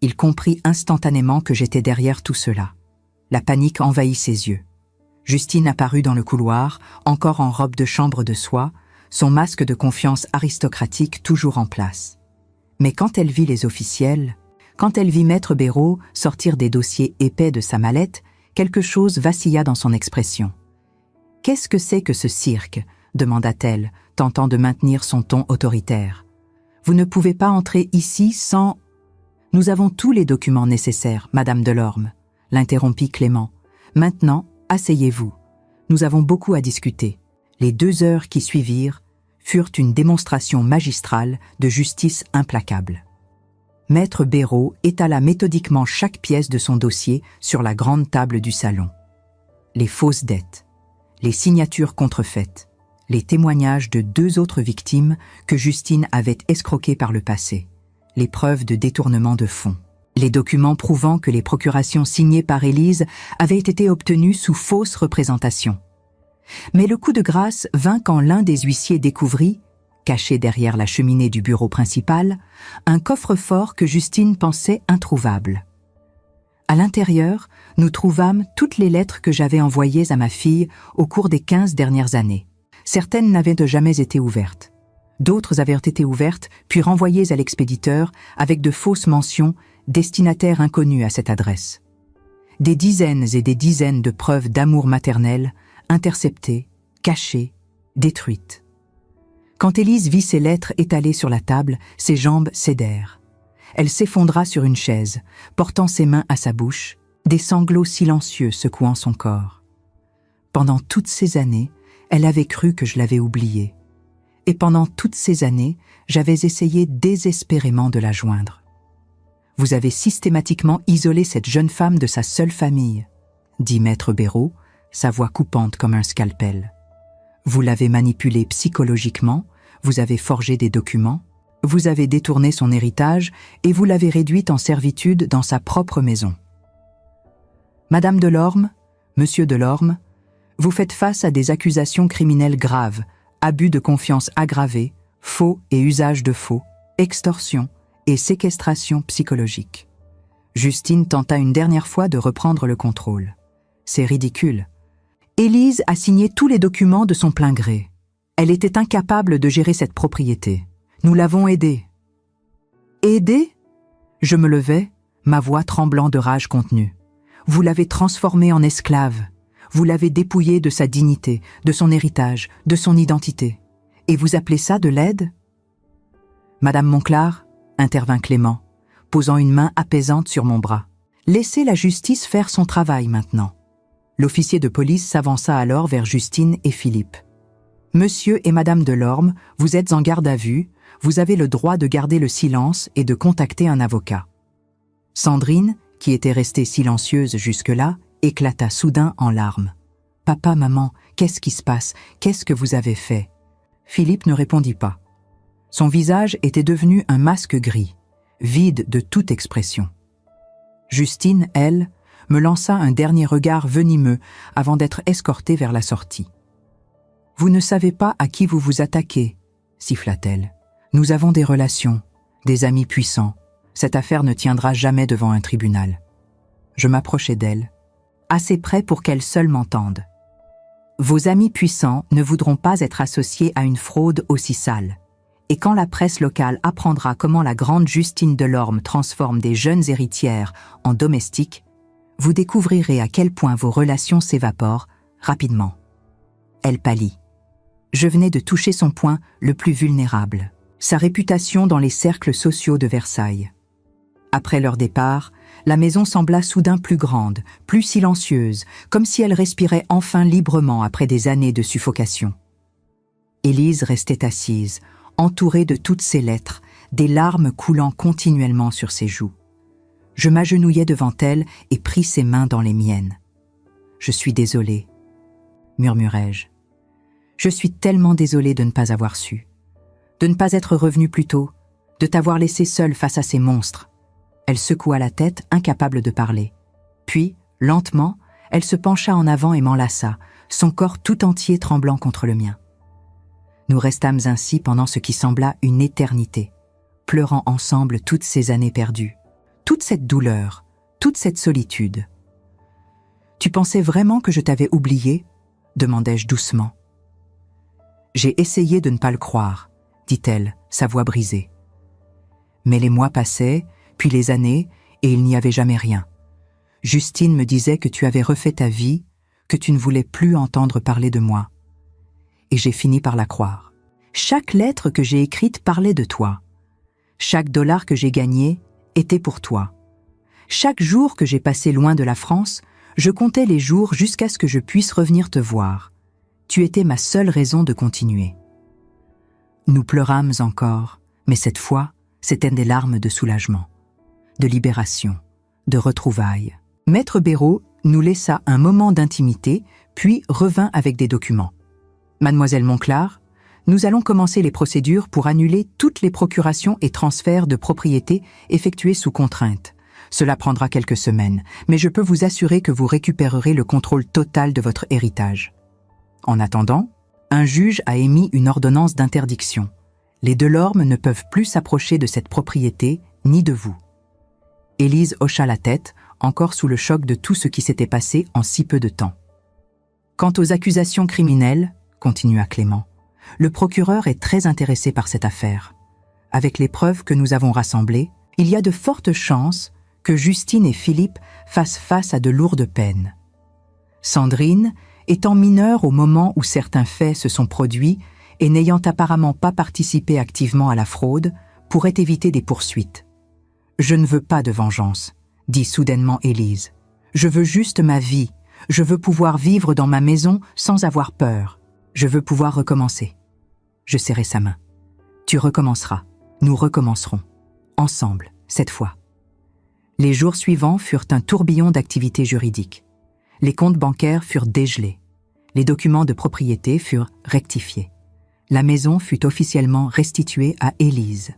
Il comprit instantanément que j'étais derrière tout cela. La panique envahit ses yeux. Justine apparut dans le couloir, encore en robe de chambre de soie, son masque de confiance aristocratique toujours en place. Mais quand elle vit les officiels, quand elle vit Maître Béraud sortir des dossiers épais de sa mallette, quelque chose vacilla dans son expression. « Qu'est-ce que c'est que ce cirque ?» demanda-t-elle, tentant de maintenir son ton autoritaire. « Vous ne pouvez pas entrer ici sans… » « Nous avons tous les documents nécessaires, Madame Delorme, » l'interrompit Clément. « Maintenant, asseyez-vous. Nous avons beaucoup à discuter. » Les 2 heures qui suivirent furent une démonstration magistrale de justice implacable. Maître Béraud étala méthodiquement chaque pièce de son dossier sur la grande table du salon. Les fausses dettes, les signatures contrefaites, les témoignages de 2 autres victimes que Justine avait escroquées par le passé, les preuves de détournement de fonds, les documents prouvant que les procurations signées par Élise avaient été obtenues sous fausse représentation. Mais le coup de grâce vint quand l'un des huissiers découvrit, caché derrière la cheminée du bureau principal, un coffre-fort que Justine pensait introuvable. À l'intérieur, nous trouvâmes toutes les lettres que j'avais envoyées à ma fille au cours des 15 dernières années. Certaines n'avaient jamais été ouvertes. D'autres avaient été ouvertes, puis renvoyées à l'expéditeur avec de fausses mentions, destinataire inconnu à cette adresse. Des dizaines et des dizaines de preuves d'amour maternel, interceptées, cachées, détruites. Quand Élise vit ces lettres étalées sur la table, ses jambes cédèrent. Elle s'effondra sur une chaise, portant ses mains à sa bouche, des sanglots silencieux secouant son corps. Pendant toutes ces années, elle avait cru que je l'avais oubliée. Et pendant toutes ces années, j'avais essayé désespérément de la joindre. « Vous avez systématiquement isolé cette jeune femme de sa seule famille, » dit Maître Béraud, sa voix coupante comme un scalpel. « Vous l'avez manipulée psychologiquement, vous avez forgé des documents, vous avez détourné son héritage et vous l'avez réduite en servitude dans sa propre maison. Madame Delorme, Monsieur Delorme, vous faites face à des accusations criminelles graves, abus de confiance aggravé, faux et usage de faux, extorsion et séquestration psychologique. » Justine tenta une dernière fois de reprendre le contrôle. « C'est ridicule. Élise a signé tous les documents de son plein gré. Elle était incapable de gérer cette propriété. Nous l'avons aidée. » « Aidée ?» Je me levai, ma voix tremblant de rage contenue. « Vous l'avez transformée en esclave. Vous l'avez dépouillé de sa dignité, de son héritage, de son identité. Et vous appelez ça de l'aide ? Madame Monclar, intervint Clément, posant une main apaisante sur mon bras. Laissez la justice faire son travail maintenant. L'officier de police s'avança alors vers Justine et Philippe. Monsieur et Madame Delorme, vous êtes en garde à vue, vous avez le droit de garder le silence et de contacter un avocat. Sandrine, qui était restée silencieuse jusque-là, éclata soudain en larmes. « Papa, maman, qu'est-ce qui se passe? Qu'est-ce que vous avez fait ?» Philippe ne répondit pas. Son visage était devenu un masque gris, vide de toute expression. Justine, elle, me lança un dernier regard venimeux avant d'être escortée vers la sortie. « Vous ne savez pas à qui vous vous attaquez, » siffla-t-elle. « Nous avons des relations, des amis puissants. Cette affaire ne tiendra jamais devant un tribunal. » Je m'approchai d'elle, assez près pour qu'elle seule m'entende. « Vos amis puissants ne voudront pas être associés à une fraude aussi sale. Et quand la presse locale apprendra comment la grande Justine Delorme transforme des jeunes héritières en domestiques, vous découvrirez à quel point vos relations s'évaporent rapidement. » Elle pâlit. Je venais de toucher son point le plus vulnérable, sa réputation dans les cercles sociaux de Versailles. Après leur départ, la maison sembla soudain plus grande, plus silencieuse, comme si elle respirait enfin librement après des années de suffocation. Élise restait assise, entourée de toutes ses lettres, des larmes coulant continuellement sur ses joues. Je m'agenouillai devant elle et pris ses mains dans les miennes. « Je suis désolée, » murmurai-je. « Je suis tellement désolée de ne pas avoir su, de ne pas être revenue plus tôt, de t'avoir laissée seule face à ces monstres. » Elle secoua la tête, incapable de parler. Puis, lentement, elle se pencha en avant et m'enlaça, son corps tout entier tremblant contre le mien. Nous restâmes ainsi pendant ce qui sembla une éternité, pleurant ensemble toutes ces années perdues, toute cette douleur, toute cette solitude. « Tu pensais vraiment que je t'avais oublié ?» demandai-je doucement. « J'ai essayé de ne pas le croire, » dit-elle, sa voix brisée. Mais les mois passaient, puis les années, et il n'y avait jamais rien. Justine me disait que tu avais refait ta vie, que tu ne voulais plus entendre parler de moi. Et j'ai fini par la croire. Chaque lettre que j'ai écrite parlait de toi. Chaque dollar que j'ai gagné était pour toi. Chaque jour que j'ai passé loin de la France, je comptais les jours jusqu'à ce que je puisse revenir te voir. Tu étais ma seule raison de continuer. Nous pleurâmes encore, mais cette fois, c'étaient des larmes de soulagement, de libération, de retrouvailles. Maître Béraud nous laissa un moment d'intimité, puis revint avec des documents. « Mademoiselle Monclar, nous allons commencer les procédures pour annuler toutes les procurations et transferts de propriété effectués sous contrainte. Cela prendra quelques semaines, mais je peux vous assurer que vous récupérerez le contrôle total de votre héritage. En attendant, un juge a émis une ordonnance d'interdiction. Les Delorme ne peuvent plus s'approcher de cette propriété, ni de vous. » Élise hocha la tête, encore sous le choc de tout ce qui s'était passé en si peu de temps. « Quant aux accusations criminelles, » continua Clément, « le procureur est très intéressé par cette affaire. Avec les preuves que nous avons rassemblées, il y a de fortes chances que Justine et Philippe fassent face à de lourdes peines. Sandrine, étant mineure au moment où certains faits se sont produits et n'ayant apparemment pas participé activement à la fraude, pourrait éviter des poursuites. Je ne veux pas de vengeance, dit soudainement Élise. Je veux juste ma vie. Je veux pouvoir vivre dans ma maison sans avoir peur. Je veux pouvoir recommencer. Je serrai sa main. Tu recommenceras. Nous recommencerons. Ensemble, cette fois. Les jours suivants furent un tourbillon d'activités juridiques. Les comptes bancaires furent dégelés. Les documents de propriété furent rectifiés. La maison fut officiellement restituée à Élise.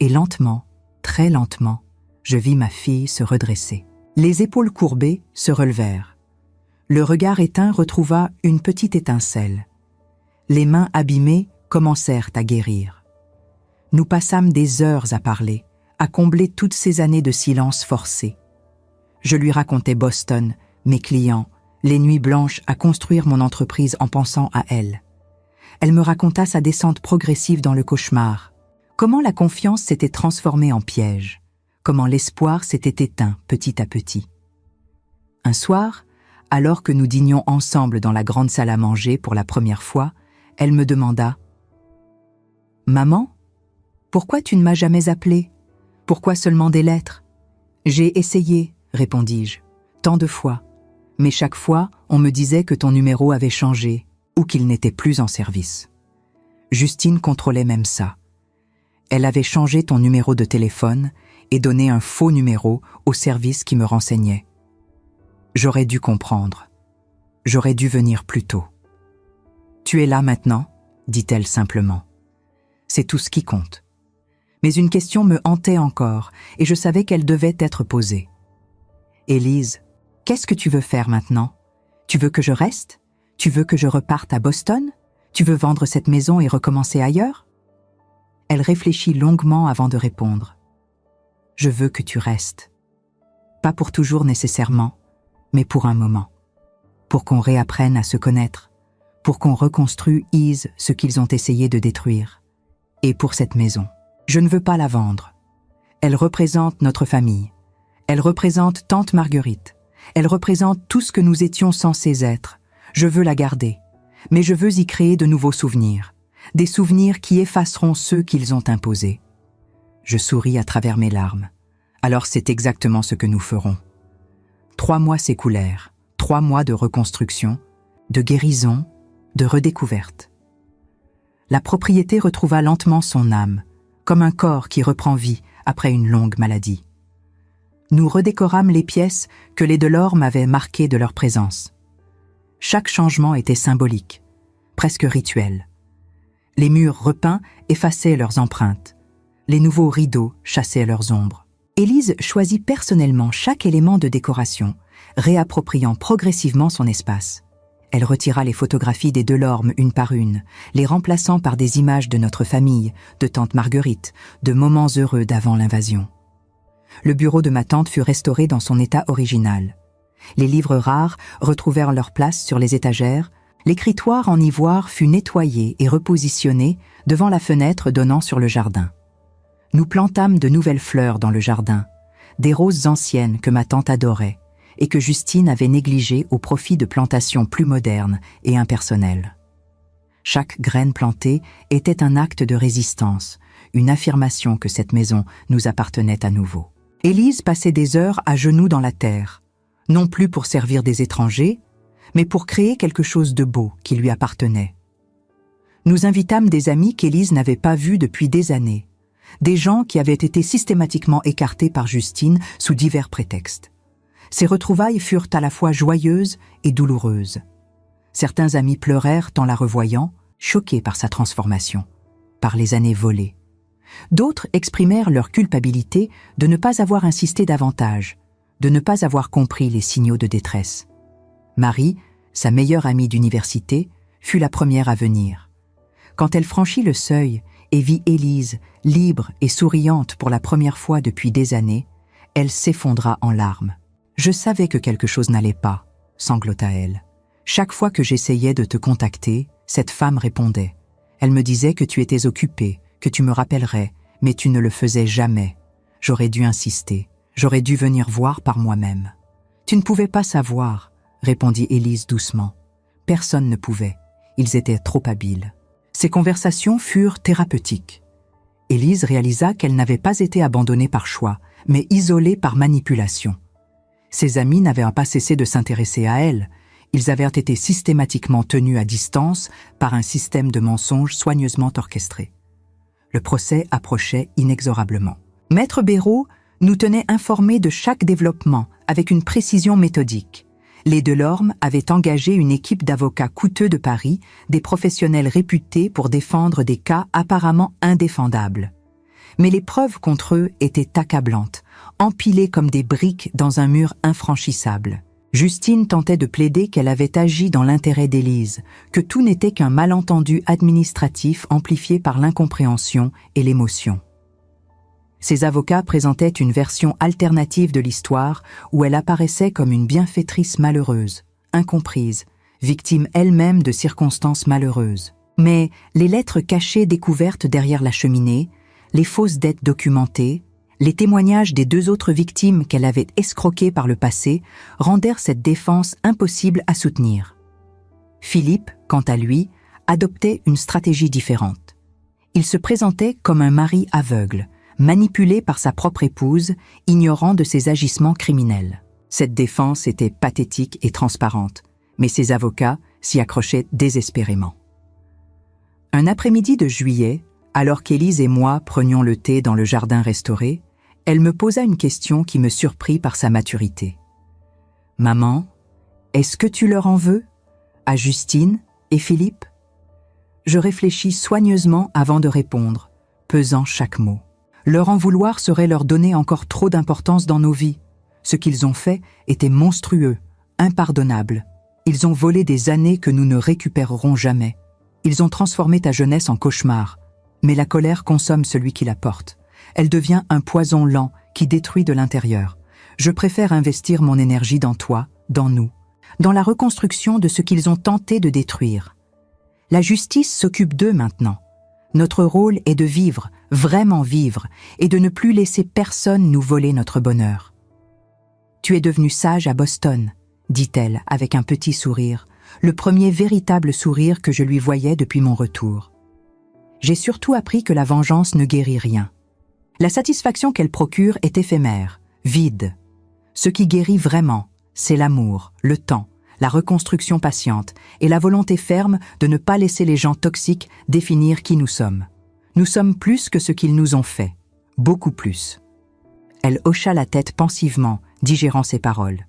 Et lentement, très lentement, je vis ma fille se redresser. Les épaules courbées se relevèrent. Le regard éteint retrouva une petite étincelle. Les mains abîmées commencèrent à guérir. Nous passâmes des heures à parler, à combler toutes ces années de silence forcé. Je lui racontais Boston, mes clients, les nuits blanches à construire mon entreprise en pensant à elle. Elle me raconta sa descente progressive dans le cauchemar, comment la confiance s'était transformée en piège, comment l'espoir s'était éteint petit à petit. Un soir, Alors que nous dînions ensemble dans la grande salle à manger pour la première fois, elle me demanda « Maman, pourquoi tu ne m'as jamais appelée? Pourquoi seulement des lettres ?» J'ai essayé, répondis-je, tant de fois, mais chaque fois, on me disait que ton numéro avait changé ou qu'il n'était plus en service. Justine contrôlait même ça. Elle avait changé ton numéro de téléphone et donné un faux numéro au service qui me renseignait. J'aurais dû comprendre. J'aurais dû venir plus tôt. « Tu es là maintenant ?» dit-elle simplement. C'est tout ce qui compte. Mais une question me hantait encore et je savais qu'elle devait être posée. « Élise, qu'est-ce que tu veux faire maintenant? Tu veux que je reste? Tu veux que je reparte à Boston? Tu veux vendre cette maison et recommencer ailleurs ?» Elle réfléchit longuement avant de répondre. « Je veux que tu restes. Pas pour toujours nécessairement, mais pour un moment. Pour qu'on réapprenne à se connaître. Pour qu'on reconstruise ce qu'ils ont essayé de détruire. Et pour cette maison. Je ne veux pas la vendre. Elle représente notre famille. Elle représente tante Marguerite. Elle représente tout ce que nous étions censés être. Je veux la garder. Mais je veux y créer de nouveaux souvenirs. Des souvenirs qui effaceront ceux qu'ils ont imposés. » Je souris à travers mes larmes. Alors c'est exactement ce que nous ferons. 3 mois s'écoulèrent. 3 mois de reconstruction, de guérison, de redécouverte. La propriété retrouva lentement son âme, comme un corps qui reprend vie après une longue maladie. Nous redécorâmes les pièces que les Delorme avaient marquées de leur présence. Chaque changement était symbolique, presque rituel. Les murs repeints effaçaient leurs empreintes. Les nouveaux rideaux chassaient leurs ombres. Élise choisit personnellement chaque élément de décoration, réappropriant progressivement son espace. Elle retira les photographies des Delorme une par une, les remplaçant par des images de notre famille, de tante Marguerite, de moments heureux d'avant l'invasion. Le bureau de ma tante fut restauré dans son état original. Les livres rares retrouvèrent leur place sur les étagères, l'écritoire en ivoire fut nettoyé et repositionné devant la fenêtre donnant sur le jardin. Nous plantâmes de nouvelles fleurs dans le jardin, des roses anciennes que ma tante adorait et que Justine avait négligées au profit de plantations plus modernes et impersonnelles. Chaque graine plantée était un acte de résistance, une affirmation que cette maison nous appartenait à nouveau. Élise passait des heures à genoux dans la terre, non plus pour servir des étrangers, mais pour créer quelque chose de beau qui lui appartenait. Nous invitâmes des amis qu'Élise n'avait pas vus depuis des années, des gens qui avaient été systématiquement écartés par Justine sous divers prétextes. Ces retrouvailles furent à la fois joyeuses et douloureuses. Certains amis pleurèrent en la revoyant, choqués par sa transformation, par les années volées. D'autres exprimèrent leur culpabilité de ne pas avoir insisté davantage, de ne pas avoir compris les signaux de détresse. Marie, sa meilleure amie d'université, fut la première à venir. Quand elle franchit le seuil et vit Élise, libre et souriante pour la première fois depuis des années, elle s'effondra en larmes. « Je savais que quelque chose n'allait pas », sanglota-elle. « Chaque fois que j'essayais de te contacter, cette femme répondait. Elle me disait que tu étais occupée, que tu me rappellerais, mais tu ne le faisais jamais. J'aurais dû insister, j'aurais dû venir voir par moi-même. »« Tu ne pouvais pas savoir », répondit Élise doucement. « Personne ne pouvait, ils étaient trop habiles. » Ces conversations furent thérapeutiques. Élise réalisa qu'elle n'avait pas été abandonnée par choix, mais isolée par manipulation. Ses amis n'avaient pas cessé de s'intéresser à elle. Ils avaient été systématiquement tenus à distance par un système de mensonges soigneusement orchestré. Le procès approchait inexorablement. Maître Béraud nous tenait informés de chaque développement avec une précision méthodique. Les Delorme avaient engagé une équipe d'avocats coûteux de Paris, des professionnels réputés pour défendre des cas apparemment indéfendables. Mais les preuves contre eux étaient accablantes, empilées comme des briques dans un mur infranchissable. Justine tentait de plaider qu'elle avait agi dans l'intérêt d'Élise, que tout n'était qu'un malentendu administratif amplifié par l'incompréhension et l'émotion. Ses avocats présentaient une version alternative de l'histoire où elle apparaissait comme une bienfaitrice malheureuse, incomprise, victime elle-même de circonstances malheureuses. Mais les lettres cachées découvertes derrière la cheminée, les fausses dettes documentées, Les témoignages des 2 autres victimes qu'elle avait escroquées par le passé rendèrent cette défense impossible à soutenir. Philippe, quant à lui, adoptait une stratégie différente. Il se présentait comme un mari aveugle, manipulé par sa propre épouse, ignorant de ses agissements criminels. Cette défense était pathétique et transparente, mais ses avocats s'y accrochaient désespérément. Un après-midi de juillet, alors qu'Élise et moi prenions le thé dans le jardin restauré, elle me posa une question qui me surprit par sa maturité. « Maman, est-ce que tu leur en veux, à Justine et Philippe ?» Je réfléchis soigneusement avant de répondre, pesant chaque mot. Leur en vouloir serait leur donner encore trop d'importance dans nos vies. Ce qu'ils ont fait était monstrueux, impardonnable. Ils ont volé des années que nous ne récupérerons jamais. Ils ont transformé ta jeunesse en cauchemar. Mais la colère consomme celui qui la porte. Elle devient un poison lent qui détruit de l'intérieur. Je préfère investir mon énergie dans toi, dans nous, dans la reconstruction de ce qu'ils ont tenté de détruire. La justice s'occupe d'eux maintenant. Notre rôle est de vivre, vraiment vivre, et de ne plus laisser personne nous voler notre bonheur. « Tu es devenu sage à Boston », dit-elle avec un petit sourire, le premier véritable sourire que je lui voyais depuis mon retour. J'ai surtout appris que la vengeance ne guérit rien. La satisfaction qu'elle procure est éphémère, vide. Ce qui guérit vraiment, c'est l'amour, le temps, la reconstruction patiente et la volonté ferme de ne pas laisser les gens toxiques définir qui nous sommes. Nous sommes plus que ce qu'ils nous ont fait, beaucoup plus. Elle hocha la tête pensivement, digérant ses paroles.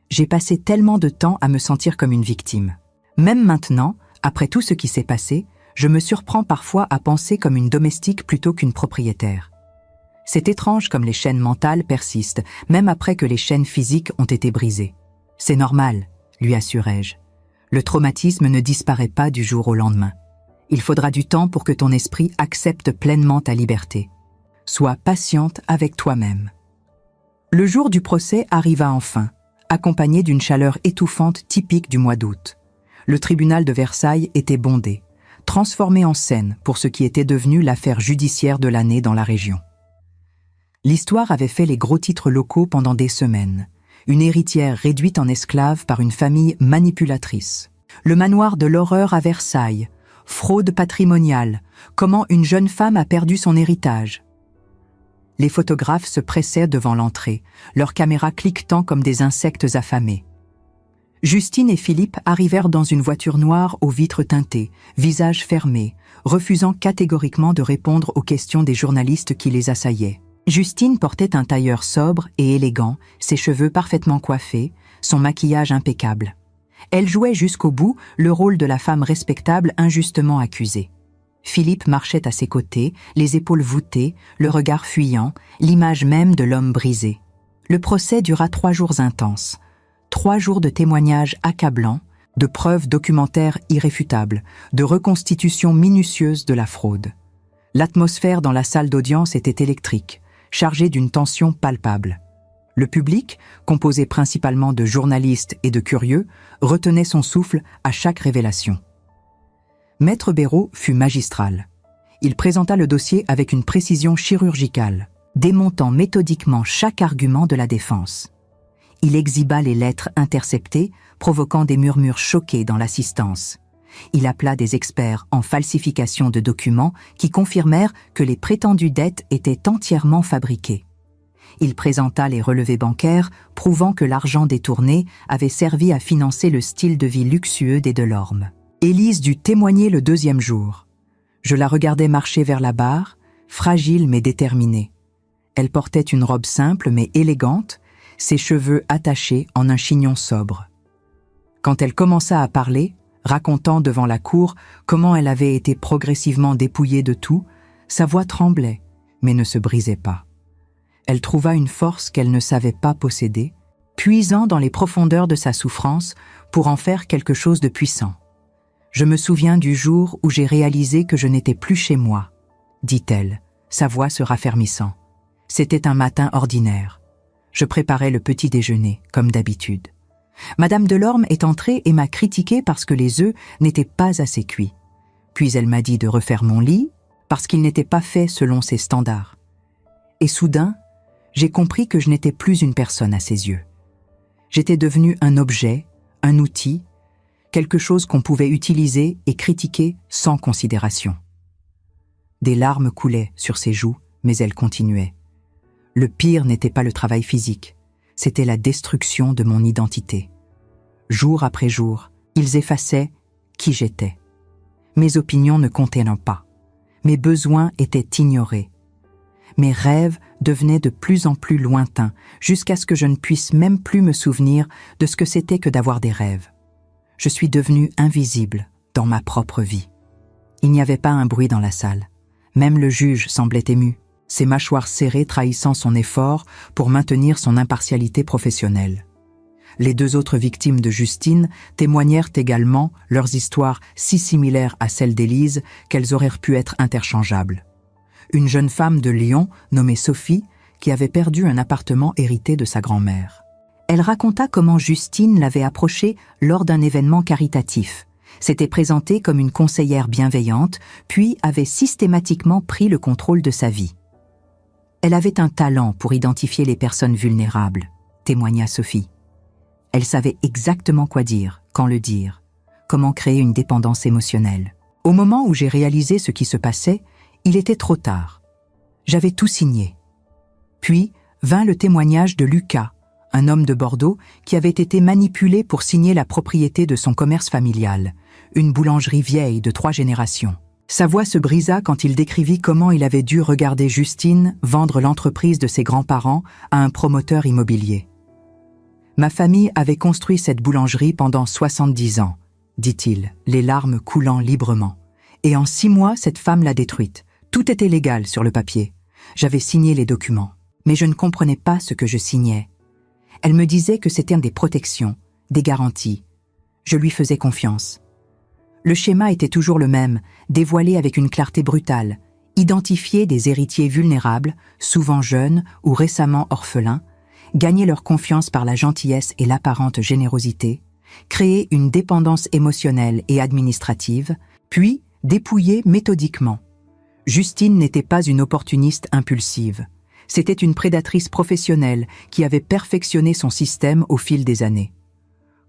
J'ai passé tellement de temps à me sentir comme une victime. Même maintenant, après tout ce qui s'est passé, je me surprends parfois à penser comme une domestique plutôt qu'une propriétaire. C'est étrange comme les chaînes mentales persistent, même après que les chaînes physiques ont été brisées. C'est normal, lui assurai-je. Le traumatisme ne disparaît pas du jour au lendemain. Il faudra du temps pour que ton esprit accepte pleinement ta liberté. Sois patiente avec toi-même. Le jour du procès arriva enfin, accompagné d'une chaleur étouffante typique du mois d'août. Le tribunal de Versailles était bondé, transformé en scène pour ce qui était devenu l'affaire judiciaire de l'année dans la région. L'histoire avait fait les gros titres locaux pendant des semaines. Une héritière réduite en esclave par une famille manipulatrice. Le manoir de l'horreur à Versailles. Fraude patrimoniale. Comment une jeune femme a perdu son héritage. Les photographes se pressaient devant l'entrée, leurs caméras cliquetant comme des insectes affamés. Justine et Philippe arrivèrent dans une voiture noire aux vitres teintées, visage fermé, refusant catégoriquement de répondre aux questions des journalistes qui les assaillaient. Justine portait un tailleur sobre et élégant, ses cheveux parfaitement coiffés, son maquillage impeccable. Elle jouait jusqu'au bout le rôle de la femme respectable injustement accusée. Philippe marchait à ses côtés, les épaules voûtées, le regard fuyant, l'image même de l'homme brisé. Le procès dura 3 jours intenses. 3 jours de témoignages accablants, de preuves documentaires irréfutables, de reconstitution minutieuse de la fraude. L'atmosphère dans la salle d'audience était électrique, chargée d'une tension palpable. Le public, composé principalement de journalistes et de curieux, retenait son souffle à chaque révélation. Maître Béraud fut magistral. Il présenta le dossier avec une précision chirurgicale, démontant méthodiquement chaque argument de la défense. Il exhiba les lettres interceptées, provoquant des murmures choqués dans l'assistance. Il appela des experts en falsification de documents qui confirmèrent que les prétendues dettes étaient entièrement fabriquées. Il présenta les relevés bancaires prouvant que l'argent détourné avait servi à financer le style de vie luxueux des Delorme. Élise dut témoigner le 2e jour. Je la regardais marcher vers la barre, fragile mais déterminée. Elle portait une robe simple mais élégante, ses cheveux attachés en un chignon sobre. Quand elle commença à parler, racontant devant la cour comment elle avait été progressivement dépouillée de tout, sa voix tremblait, mais ne se brisait pas. Elle trouva une force qu'elle ne savait pas posséder, puisant dans les profondeurs de sa souffrance pour en faire quelque chose de puissant. « Je me souviens du jour où j'ai réalisé que je n'étais plus chez moi, » dit-elle, sa voix se raffermissant. C'était un matin ordinaire. Je préparais le petit déjeuner, comme d'habitude. Madame Delorme est entrée et m'a critiqué parce que les œufs n'étaient pas assez cuits. Puis elle m'a dit de refaire mon lit parce qu'il n'était pas fait selon ses standards. Et soudain, j'ai compris que je n'étais plus une personne à ses yeux. J'étais devenue un objet, un outil, quelque chose qu'on pouvait utiliser et critiquer sans considération. Des larmes coulaient sur ses joues, mais elle continuait. Le pire n'était pas le travail physique, c'était la destruction de mon identité. Jour après jour, ils effaçaient qui j'étais. Mes opinions ne comptaient pas. Mes besoins étaient ignorés. Mes rêves devenaient de plus en plus lointains, jusqu'à ce que je ne puisse même plus me souvenir de ce que c'était que d'avoir des rêves. Je suis devenue invisible dans ma propre vie. Il n'y avait pas un bruit dans la salle. Même le juge semblait ému, ses mâchoires serrées trahissant son effort pour maintenir son impartialité professionnelle. Les 2 autres victimes de Justine témoignèrent également leurs histoires si similaires à celles d'Élise qu'elles auraient pu être interchangeables. Une jeune femme de Lyon, nommée Sophie, qui avait perdu un appartement hérité de sa grand-mère. Elle raconta comment Justine l'avait approchée lors d'un événement caritatif, s'était présentée comme une conseillère bienveillante, puis avait systématiquement pris le contrôle de sa vie. Elle avait un talent pour identifier les personnes vulnérables, témoigna Sophie. Elle savait exactement quoi dire, quand le dire, comment créer une dépendance émotionnelle. Au moment où j'ai réalisé ce qui se passait, il était trop tard. J'avais tout signé. Puis vint le témoignage de Lucas, un homme de Bordeaux qui avait été manipulé pour signer la propriété de son commerce familial, une boulangerie vieille de 3 générations. Sa voix se brisa quand il décrivit comment il avait dû regarder Justine vendre l'entreprise de ses grands-parents à un promoteur immobilier. « Ma famille avait construit cette boulangerie pendant 70 ans, dit-il, les larmes coulant librement. Et en 6 mois, cette femme l'a détruite. Tout était légal sur le papier. J'avais signé les documents, mais je ne comprenais pas ce que je signais. Elle me disait que c'était des protections, des garanties. Je lui faisais confiance. Le schéma était toujours le même, dévoilé avec une clarté brutale, identifier des héritiers vulnérables, souvent jeunes ou récemment orphelins, gagner leur confiance par la gentillesse et l'apparente générosité, créer une dépendance émotionnelle et administrative, puis dépouiller méthodiquement. Justine n'était pas une opportuniste impulsive. C'était une prédatrice professionnelle qui avait perfectionné son système au fil des années.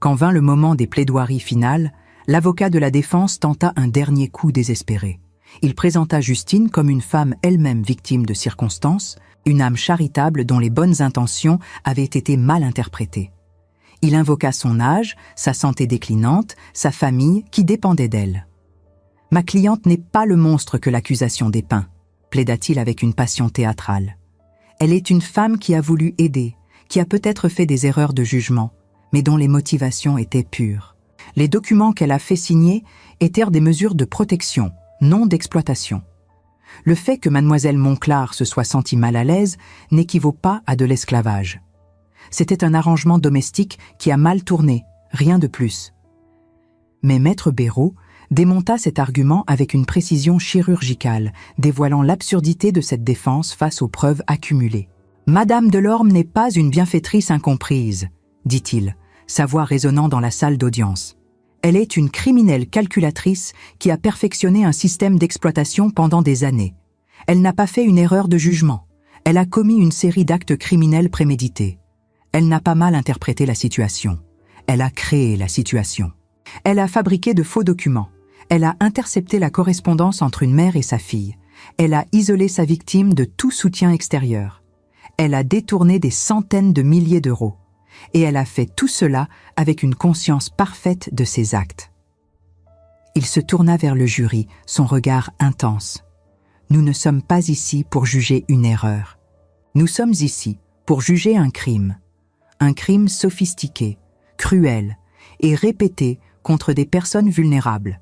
Quand vint le moment des plaidoiries finales, l'avocat de la défense tenta un dernier coup désespéré. Il présenta Justine comme une femme elle-même victime de circonstances, une âme charitable dont les bonnes intentions avaient été mal interprétées. Il invoqua son âge, sa santé déclinante, sa famille qui dépendait d'elle. « Ma cliente n'est pas le monstre que l'accusation dépeint », plaida-t-il avec une passion théâtrale. « Elle est une femme qui a voulu aider, qui a peut-être fait des erreurs de jugement, mais dont les motivations étaient pures. Les documents qu'elle a fait signer étaient des mesures de protection, non d'exploitation. Le fait que mademoiselle Monclar se soit sentie mal à l'aise n'équivaut pas à de l'esclavage. C'était un arrangement domestique qui a mal tourné, rien de plus. » Mais maître Béraud démonta cet argument avec une précision chirurgicale, dévoilant l'absurdité de cette défense face aux preuves accumulées. « Madame Delorme n'est pas une bienfaitrice incomprise, dit-il, sa voix résonnant dans la salle d'audience. Elle est une criminelle calculatrice qui a perfectionné un système d'exploitation pendant des années. Elle n'a pas fait une erreur de jugement. Elle a commis une série d'actes criminels prémédités. Elle n'a pas mal interprété la situation. Elle a créé la situation. Elle a fabriqué de faux documents. Elle a intercepté la correspondance entre une mère et sa fille. Elle a isolé sa victime de tout soutien extérieur. Elle a détourné des centaines de milliers d'euros. Et elle a fait tout cela avec une conscience parfaite de ses actes. » Il se tourna vers le jury, son regard intense. « Nous ne sommes pas ici pour juger une erreur. Nous sommes ici pour juger un crime sophistiqué, cruel et répété contre des personnes vulnérables.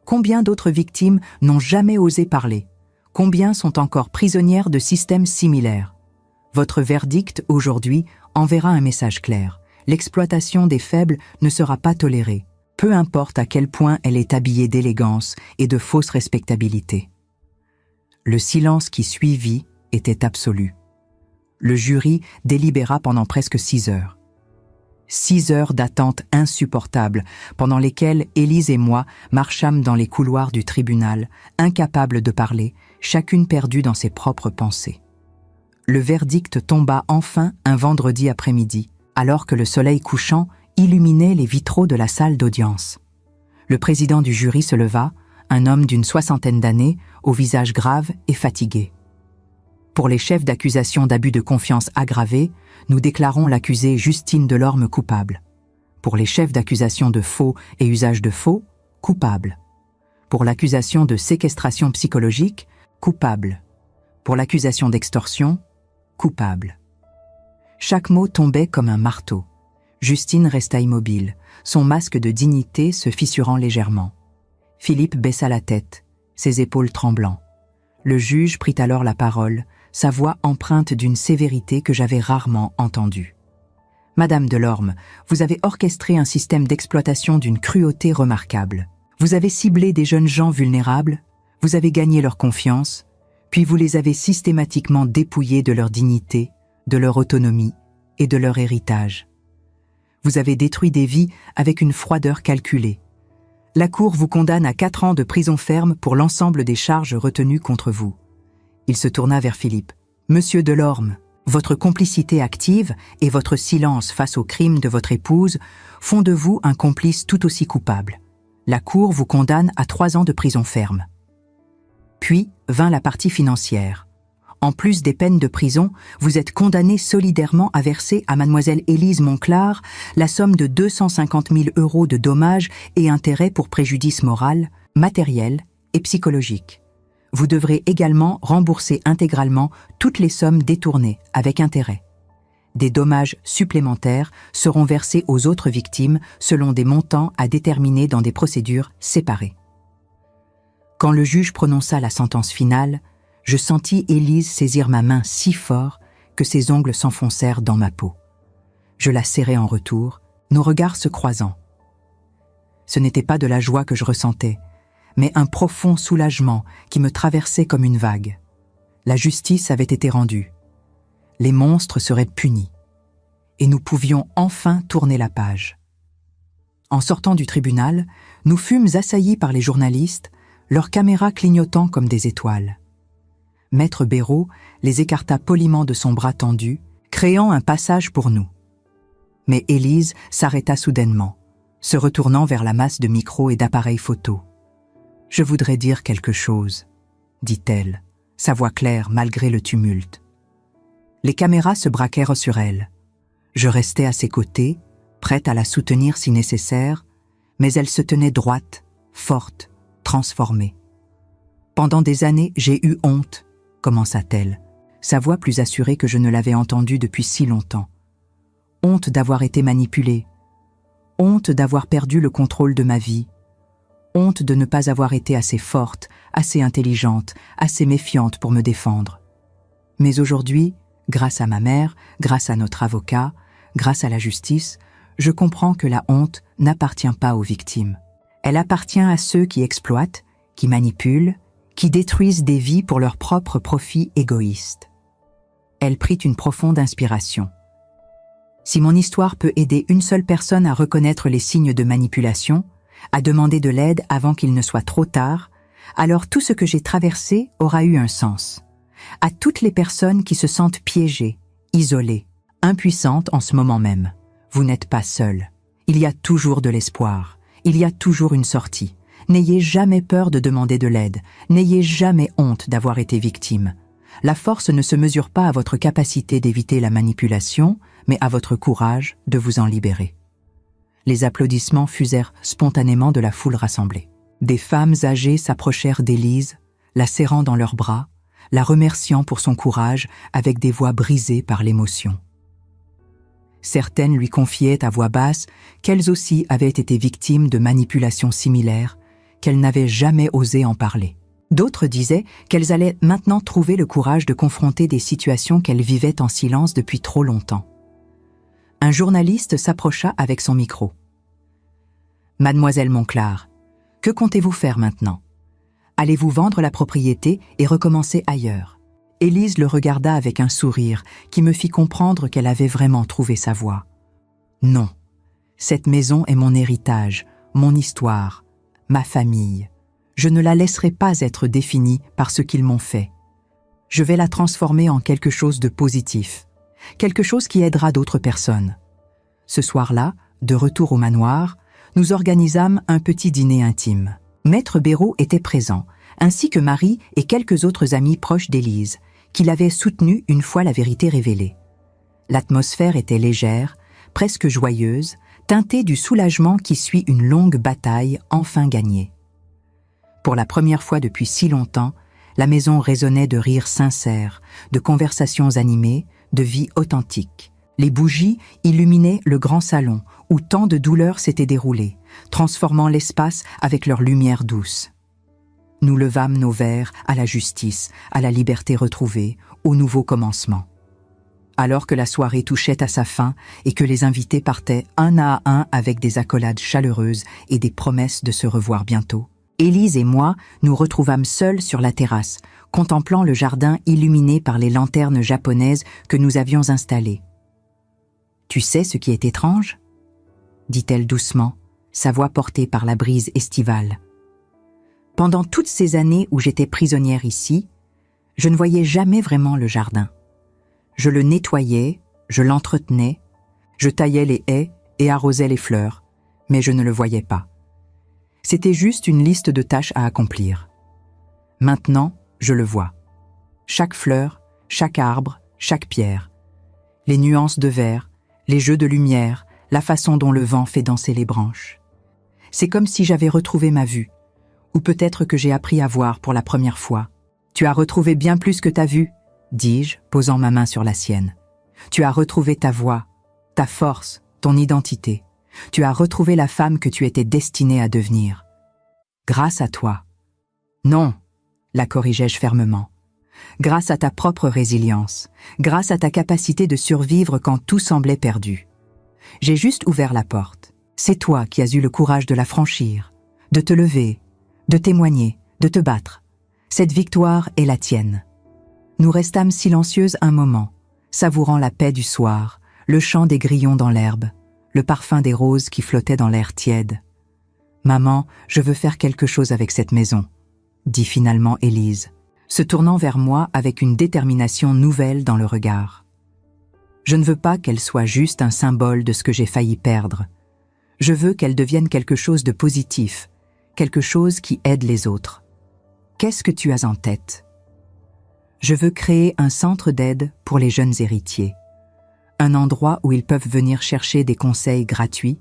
Combien d'autres victimes n'ont jamais osé parler? Combien sont encore prisonnières de systèmes similaires? Votre verdict aujourd'hui enverra un message clair. L'exploitation des faibles ne sera pas tolérée, peu importe à quel point elle est habillée d'élégance et de fausse respectabilité. » Le silence qui suivit était absolu. Le jury délibéra pendant presque 6 heures. 6 heures d'attente insupportable, pendant lesquelles Élise et moi marchâmes dans les couloirs du tribunal, incapables de parler, chacune perdue dans ses propres pensées. le verdict tomba enfin un vendredi après-midi, alors que le soleil couchant illuminait les vitraux de la salle d'audience. Le président du jury se leva, un homme d'une 60aine d'années, au visage grave et fatigué. Pour les chefs d'accusation d'abus de confiance aggravé, nous déclarons l'accusée Justine Delorme coupable. Pour les chefs d'accusation de faux et usage de faux, coupable. Pour l'accusation de séquestration psychologique, coupable. Pour l'accusation d'extorsion, coupable. Chaque mot tombait comme un marteau. Justine resta immobile, son masque de dignité se fissurant légèrement. Philippe baissa la tête, ses épaules tremblant. Le juge prit alors la parole, sa voix empreinte d'une sévérité que j'avais rarement entendue. « Madame Delorme, vous avez orchestré un système d'exploitation d'une cruauté remarquable. Vous avez ciblé des jeunes gens vulnérables, vous avez gagné leur confiance, puis vous les avez systématiquement dépouillés de leur dignité, de leur autonomie et de leur héritage. Vous avez détruit des vies avec une froideur calculée. La Cour vous condamne à 4 ans de prison ferme pour l'ensemble des charges retenues contre vous. » Il se tourna vers Philippe. « Monsieur Delorme, votre complicité active et votre silence face au crime de votre épouse font de vous un complice tout aussi coupable. La Cour vous condamne à 3 ans de prison ferme. » Puis vint la partie financière. En plus des peines de prison, vous êtes condamné solidairement à verser à mademoiselle Élise Monclar la somme de 250 000 € de dommages et intérêts pour préjudice moral, matériel et psychologique. Vous devrez également rembourser intégralement toutes les sommes détournées avec intérêt. Des dommages supplémentaires seront versés aux autres victimes selon des montants à déterminer dans des procédures séparées. Quand le juge prononça la sentence finale, je sentis Élise saisir ma main si fort que ses ongles s'enfoncèrent dans ma peau. Je la serrai en retour, nos regards se croisant. Ce n'était pas de la joie que je ressentais, mais un profond soulagement qui me traversait comme une vague. La justice avait été rendue. Les monstres seraient punis. Et nous pouvions enfin tourner la page. En sortant du tribunal, nous fûmes assaillis par les journalistes, leurs caméras clignotant comme des étoiles. Maître Béraud les écarta poliment de son bras tendu, créant un passage pour nous. Mais Élise s'arrêta soudainement, se retournant vers la masse de micros et d'appareils photo. « Je voudrais dire quelque chose », dit-elle, sa voix claire malgré le tumulte. Les caméras se braquèrent sur elle. Je restai à ses côtés, prête à la soutenir si nécessaire, mais elle se tenait droite, forte, transformée. « Pendant des années, j'ai eu honte », commença-t-elle, sa voix plus assurée que je ne l'avais entendue depuis si longtemps. « Honte d'avoir été manipulée, honte d'avoir perdu le contrôle de ma vie, honte de ne pas avoir été assez forte, assez intelligente, assez méfiante pour me défendre. Mais aujourd'hui, grâce à ma mère, grâce à notre avocat, grâce à la justice, je comprends que la honte n'appartient pas aux victimes. Elle appartient à ceux qui exploitent, qui manipulent, qui détruisent des vies pour leur propre profit égoïste. » Elle prit une profonde inspiration. Si mon histoire peut aider une seule personne à reconnaître les signes de manipulation, à demander de l'aide avant qu'il ne soit trop tard, alors tout ce que j'ai traversé aura eu un sens. À toutes les personnes qui se sentent piégées, isolées, impuissantes en ce moment même, vous n'êtes pas seules. Il y a toujours de l'espoir. Il y a toujours une sortie. N'ayez jamais peur de demander de l'aide. N'ayez jamais honte d'avoir été victime. La force ne se mesure pas à votre capacité d'éviter la manipulation, mais à votre courage de vous en libérer. Les applaudissements fusèrent spontanément de la foule rassemblée. Des femmes âgées s'approchèrent d'Élise, la serrant dans leurs bras, la remerciant pour son courage avec des voix brisées par l'émotion. Certaines lui confiaient à voix basse qu'elles aussi avaient été victimes de manipulations similaires, qu'elles n'avaient jamais osé en parler. D'autres disaient qu'elles allaient maintenant trouver le courage de confronter des situations qu'elles vivaient en silence depuis trop longtemps. Un journaliste s'approcha avec son micro. « Mademoiselle Monclar, que comptez-vous faire maintenant? Allez-vous vendre la propriété et recommencer ailleurs ?» Élise le regarda avec un sourire qui me fit comprendre qu'elle avait vraiment trouvé sa voie. « Non, cette maison est mon héritage, mon histoire, ma famille. Je ne la laisserai pas être définie par ce qu'ils m'ont fait. Je vais la transformer en quelque chose de positif, quelque chose qui aidera d'autres personnes. Ce soir-là, de retour au manoir, nous organisâmes un petit dîner intime. Maître Béraud était présent, ainsi que Marie et quelques autres amis proches d'Élise, qui l'avaient soutenue une fois la vérité révélée. L'atmosphère était légère, presque joyeuse, teintée du soulagement qui suit une longue bataille enfin gagnée. Pour la première fois depuis si longtemps, la maison résonnait de rires sincères, de conversations animées, de vie authentique. Les bougies illuminaient le grand salon où tant de douleurs s'étaient déroulées, transformant l'espace avec leur lumière douce. Nous levâmes nos verres à la justice, à la liberté retrouvée, au nouveau commencement. Alors que la soirée touchait à sa fin et que les invités partaient un à un avec des accolades chaleureuses et des promesses de se revoir bientôt, Élise et moi nous retrouvâmes seuls sur la terrasse, contemplant le jardin illuminé par les lanternes japonaises que nous avions installées. « Tu sais ce qui est étrange ?» dit-elle doucement, sa voix portée par la brise estivale. « Pendant toutes ces années où j'étais prisonnière ici, je ne voyais jamais vraiment le jardin. Je le nettoyais, je l'entretenais, je taillais les haies et arrosais les fleurs, mais je ne le voyais pas. C'était juste une liste de tâches à accomplir. Maintenant, je le vois. Chaque fleur, chaque arbre, chaque pierre. Les nuances de vert, les jeux de lumière, la façon dont le vent fait danser les branches. C'est comme si j'avais retrouvé ma vue, ou peut-être que j'ai appris à voir pour la première fois. Tu as retrouvé bien plus que ta vue, dis-je, posant ma main sur la sienne. Tu as retrouvé ta voix, ta force, ton identité. Tu as retrouvé la femme que tu étais destinée à devenir. Grâce à toi. Non, la corrigeai-je fermement. Grâce à ta propre résilience, grâce à ta capacité de survivre quand tout semblait perdu. J'ai juste ouvert la porte. C'est toi qui as eu le courage de la franchir, de te lever, de témoigner, de te battre. Cette victoire est la tienne. Nous restâmes silencieuses un moment, savourant la paix du soir, le chant des grillons dans l'herbe, le parfum des roses qui flottaient dans l'air tiède. « Maman, je veux faire quelque chose avec cette maison », dit finalement Élise, se tournant vers moi avec une détermination nouvelle dans le regard. Je ne veux pas qu'elle soit juste un symbole de ce que j'ai failli perdre. Je veux qu'elle devienne quelque chose de positif, quelque chose qui aide les autres. Qu'est-ce que tu as en tête ? Je veux créer un centre d'aide pour les jeunes héritiers. Un endroit où ils peuvent venir chercher des conseils gratuits,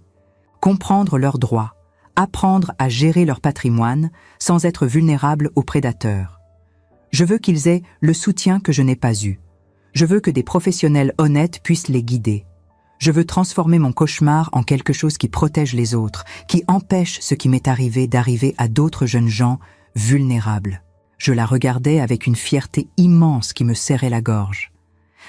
comprendre leurs droits, apprendre à gérer leur patrimoine sans être vulnérables aux prédateurs. Je veux qu'ils aient le soutien que je n'ai pas eu. Je veux que des professionnels honnêtes puissent les guider. Je veux transformer mon cauchemar en quelque chose qui protège les autres, qui empêche ce qui m'est arrivé d'arriver à d'autres jeunes gens vulnérables. Je la regardais avec une fierté immense qui me serrait la gorge.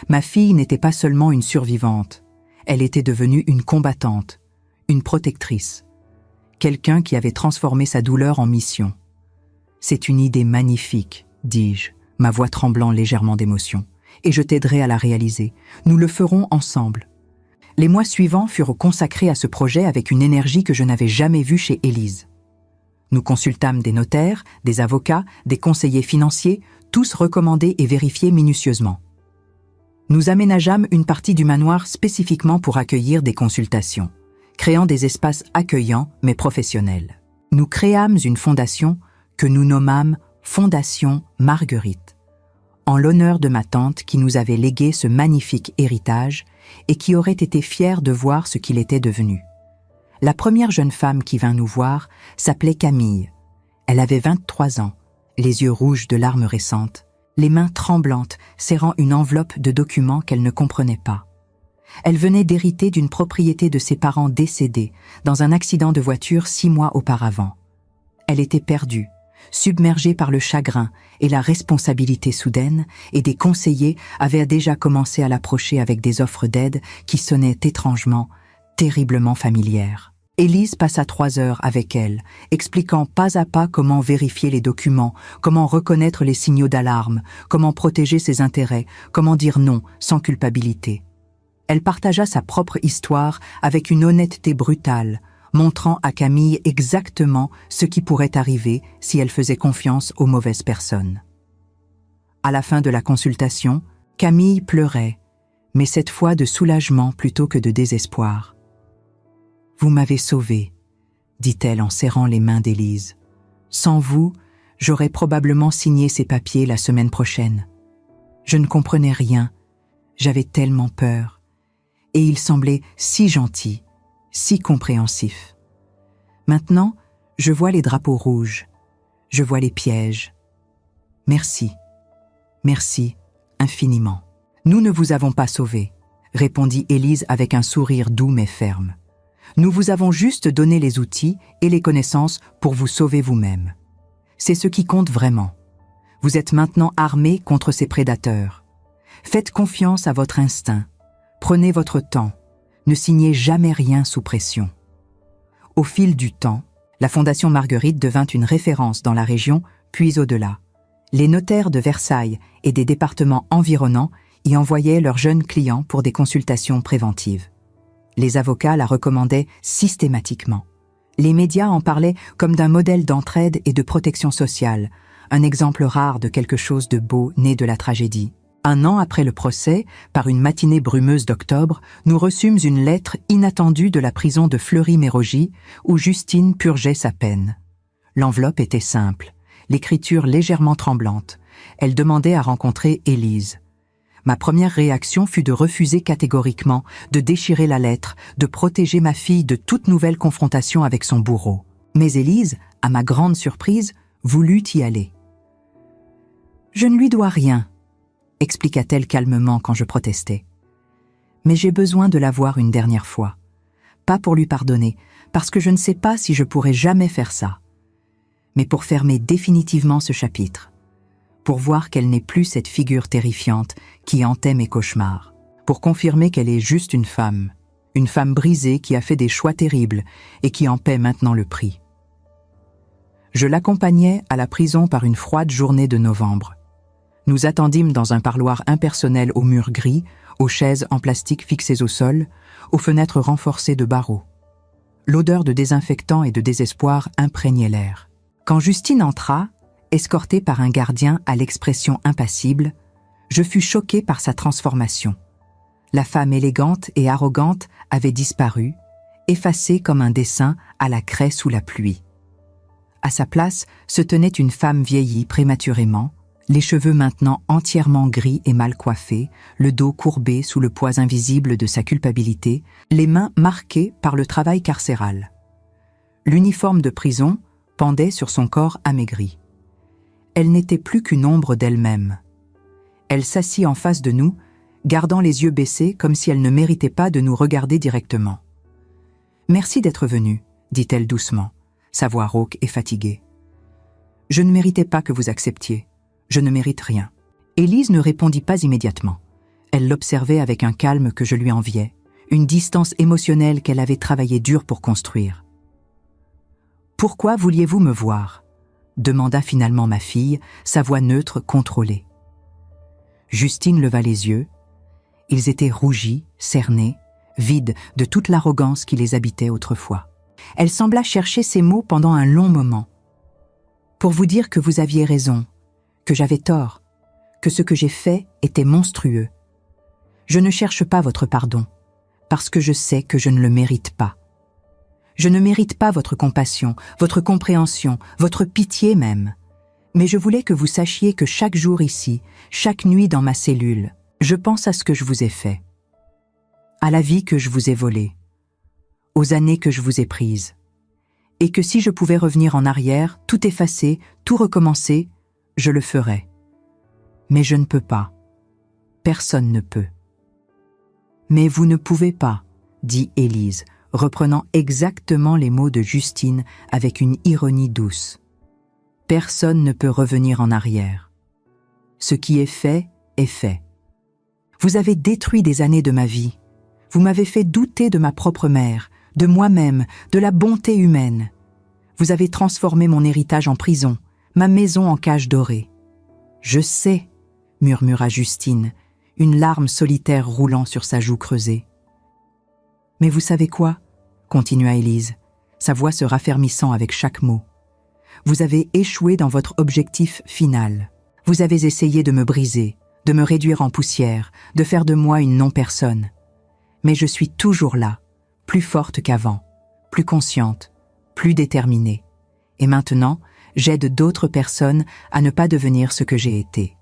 Ma fille n'était pas seulement une survivante, elle était devenue une combattante, une protectrice, quelqu'un qui avait transformé sa douleur en mission. C'est une idée magnifique, dis-je, ma voix tremblant légèrement d'émotion, et je t'aiderai à la réaliser. Nous le ferons ensemble. Les mois suivants furent consacrés à ce projet avec une énergie que je n'avais jamais vue chez Élise. Nous consultâmes des notaires, des avocats, des conseillers financiers, tous recommandés et vérifiés minutieusement. Nous aménageâmes une partie du manoir spécifiquement pour accueillir des consultations, créant des espaces accueillants mais professionnels. Nous créâmes une fondation que nous nommâmes Fondation Marguerite, en l'honneur de ma tante qui nous avait légué ce magnifique héritage et qui aurait été fière de voir ce qu'il était devenu. La première jeune femme qui vint nous voir s'appelait Camille. Elle avait 23 ans, les yeux rouges de larmes récentes, les mains tremblantes, serrant une enveloppe de documents qu'elle ne comprenait pas. Elle venait d'hériter d'une propriété de ses parents décédés dans un accident de voiture 6 mois auparavant. Elle était perdue, submergée par le chagrin et la responsabilité soudaine, et des conseillers avaient déjà commencé à l'approcher avec des offres d'aide qui sonnaient étrangement, terriblement familières. Élise passa 3 heures avec elle, expliquant pas à pas comment vérifier les documents, comment reconnaître les signaux d'alarme, comment protéger ses intérêts, comment dire non sans culpabilité. Elle partagea sa propre histoire avec une honnêteté brutale, montrant à Camille exactement ce qui pourrait arriver si elle faisait confiance aux mauvaises personnes. À la fin de la consultation, Camille pleurait, mais cette fois de soulagement plutôt que de désespoir. « Vous m'avez sauvée, dit-elle en serrant les mains d'Élise. Sans vous, j'aurais probablement signé ces papiers la semaine prochaine. Je ne comprenais rien, j'avais tellement peur. Et il semblait si gentil, si compréhensif. Maintenant, je vois les drapeaux rouges, je vois les pièges. Merci, merci infiniment. Nous ne vous avons pas sauvé, répondit Élise avec un sourire doux mais ferme. Nous vous avons juste donné les outils et les connaissances pour vous sauver vous-même. C'est ce qui compte vraiment. Vous êtes maintenant armés contre ces prédateurs. Faites confiance à votre instinct. Prenez votre temps. Ne signez jamais rien sous pression. Au fil du temps, la Fondation Marguerite devint une référence dans la région, puis au-delà. Les notaires de Versailles et des départements environnants y envoyaient leurs jeunes clients pour des consultations préventives. Les avocats la recommandaient systématiquement. Les médias en parlaient comme d'un modèle d'entraide et de protection sociale, un exemple rare de quelque chose de beau né de la tragédie. 1 an après le procès, par une matinée brumeuse d'octobre, nous reçûmes une lettre inattendue de la prison de Fleury-Mérogis, où Justine purgeait sa peine. L'enveloppe était simple, l'écriture légèrement tremblante. Elle demandait à rencontrer Élise. Ma première réaction fut de refuser catégoriquement, de déchirer la lettre, de protéger ma fille de toute nouvelle confrontation avec son bourreau. Mais Élise, à ma grande surprise, voulut y aller. « Je ne lui dois rien », expliqua-t-elle calmement quand je protestais. « Mais j'ai besoin de la voir une dernière fois. Pas pour lui pardonner, parce que je ne sais pas si je pourrai jamais faire ça, mais pour fermer définitivement ce chapitre. Pour voir qu'elle n'est plus cette figure terrifiante qui hantait mes cauchemars, pour confirmer qu'elle est juste une femme brisée qui a fait des choix terribles et qui en paie maintenant le prix. » Je l'accompagnai à la prison par une froide journée de novembre. Nous attendîmes dans un parloir impersonnel aux murs gris, aux chaises en plastique fixées au sol, aux fenêtres renforcées de barreaux. L'odeur de désinfectant et de désespoir imprégnait l'air. Quand Justine entra, escortée par un gardien à l'expression impassible, je fus choquée par sa transformation. La femme élégante et arrogante avait disparu, effacée comme un dessin à la craie sous la pluie. À sa place se tenait une femme vieillie prématurément, les cheveux maintenant entièrement gris et mal coiffés, le dos courbé sous le poids invisible de sa culpabilité, les mains marquées par le travail carcéral. L'uniforme de prison pendait sur son corps amaigri. Elle n'était plus qu'une ombre d'elle-même. Elle s'assit en face de nous, gardant les yeux baissés comme si elle ne méritait pas de nous regarder directement. « Merci d'être venue, dit-elle doucement, sa voix rauque et fatiguée. « Je ne méritais pas que vous acceptiez. Je ne mérite rien. » Élise ne répondit pas immédiatement. Elle l'observait avec un calme que je lui enviais, une distance émotionnelle qu'elle avait travaillé dur pour construire. « Pourquoi vouliez-vous me voir ?» demanda finalement ma fille, sa voix neutre contrôlée. Justine leva les yeux. Ils étaient rougis, cernés, vides de toute l'arrogance qui les habitait autrefois. Elle sembla chercher ses mots pendant un long moment. « Pour vous dire que vous aviez raison, que j'avais tort, que ce que j'ai fait était monstrueux. Je ne cherche pas votre pardon, parce que je sais que je ne le mérite pas. Je ne mérite pas votre compassion, votre compréhension, votre pitié même. Mais je voulais que vous sachiez que chaque jour ici, chaque nuit dans ma cellule, je pense à ce que je vous ai fait, à la vie que je vous ai volée, aux années que je vous ai prises, et que si je pouvais revenir en arrière, tout effacer, tout recommencer, je le ferais. Mais je ne peux pas. Personne ne peut. »« Mais vous ne pouvez pas, » dit Élise, reprenant exactement les mots de Justine avec une ironie douce. « Personne ne peut revenir en arrière. Ce qui est fait est fait. Vous avez détruit des années de ma vie. Vous m'avez fait douter de ma propre mère, de moi-même, de la bonté humaine. Vous avez transformé mon héritage en prison, ma maison en cage dorée. Je sais, » murmura Justine, une larme solitaire roulant sur sa joue creusée. « Mais vous savez quoi ?» continua Élise, sa voix se raffermissant avec chaque mot. « Vous avez échoué dans votre objectif final. Vous avez essayé de me briser, de me réduire en poussière, de faire de moi une non-personne. Mais je suis toujours là, plus forte qu'avant, plus consciente, plus déterminée. Et maintenant, j'aide d'autres personnes à ne pas devenir ce que j'ai été.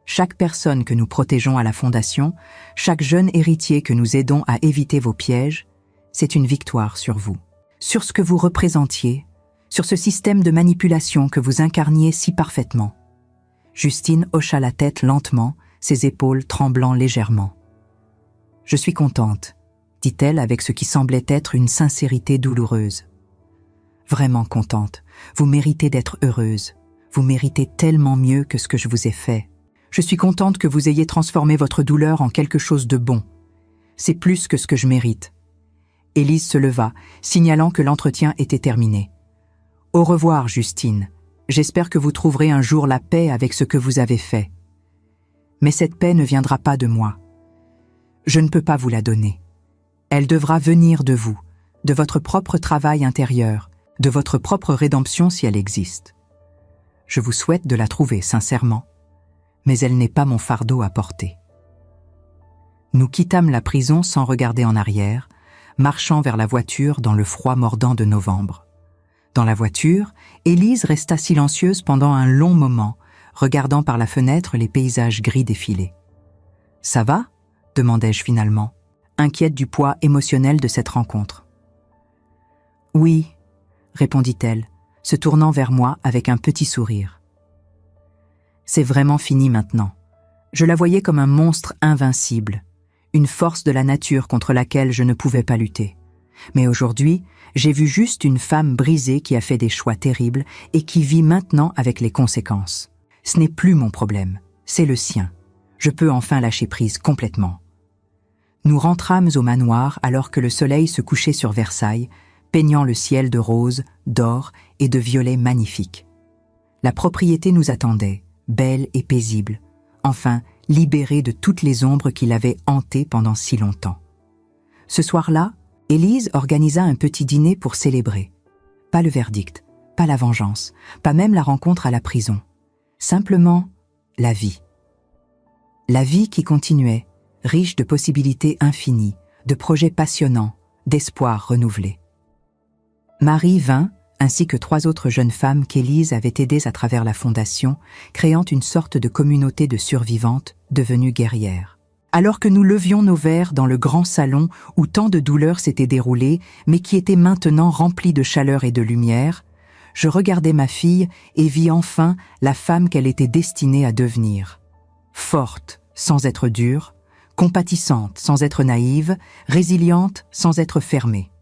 Chaque personne que nous protégeons à la Fondation, chaque jeune héritier que nous aidons à éviter vos pièges, c'est une victoire sur vous, sur ce que vous représentiez, sur ce système de manipulation que vous incarniez si parfaitement. Justine hocha la tête lentement, ses épaules tremblant légèrement. « Je suis contente », dit-elle avec ce qui semblait être une sincérité douloureuse. « Vraiment contente, vous méritez d'être heureuse, vous méritez tellement mieux que ce que je vous ai fait. Je suis contente que vous ayez transformé votre douleur en quelque chose de bon. C'est plus que ce que je mérite. » Élise se leva, signalant que l'entretien était terminé. « Au revoir, Justine. J'espère que vous trouverez un jour la paix avec ce que vous avez fait. Mais cette paix ne viendra pas de moi. Je ne peux pas vous la donner. Elle devra venir de vous, de votre propre travail intérieur, de votre propre rédemption si elle existe. Je vous souhaite de la trouver sincèrement, mais elle n'est pas mon fardeau à porter. » Nous quittâmes la prison sans regarder en arrière, marchant vers la voiture dans le froid mordant de novembre. Dans la voiture, Élise resta silencieuse pendant un long moment, regardant par la fenêtre les paysages gris défiler. « Ça va ?» demandai-je finalement, inquiète du poids émotionnel de cette rencontre. « Oui », répondit-elle, se tournant vers moi avec un petit sourire. « C'est vraiment fini maintenant. Je la voyais comme un monstre invincible, une force de la nature contre laquelle je ne pouvais pas lutter. Mais aujourd'hui, j'ai vu juste une femme brisée qui a fait des choix terribles et qui vit maintenant avec les conséquences. Ce n'est plus mon problème, c'est le sien. Je peux enfin lâcher prise complètement. » Nous rentrâmes au manoir alors que le soleil se couchait sur Versailles, peignant le ciel de roses, d'or et de violets magnifiques. La propriété nous attendait, belle et paisible, enfin libérée de toutes les ombres qui l'avaient hantée pendant si longtemps. Ce soir-là, Élise organisa un petit dîner pour célébrer. Pas le verdict, pas la vengeance, pas même la rencontre à la prison. Simplement, la vie. La vie qui continuait, riche de possibilités infinies, de projets passionnants, d'espoirs renouvelés. Marie vint, ainsi que 3 autres jeunes femmes qu'Élise avait aidées à travers la Fondation, créant une sorte de communauté de survivantes devenues guerrières. Alors que nous levions nos verres dans le grand salon où tant de douleurs s'étaient déroulées, mais qui était maintenant rempli de chaleur et de lumière, je regardai ma fille et vis enfin la femme qu'elle était destinée à devenir. Forte, sans être dure, compatissante, sans être naïve, résiliente, sans être fermée.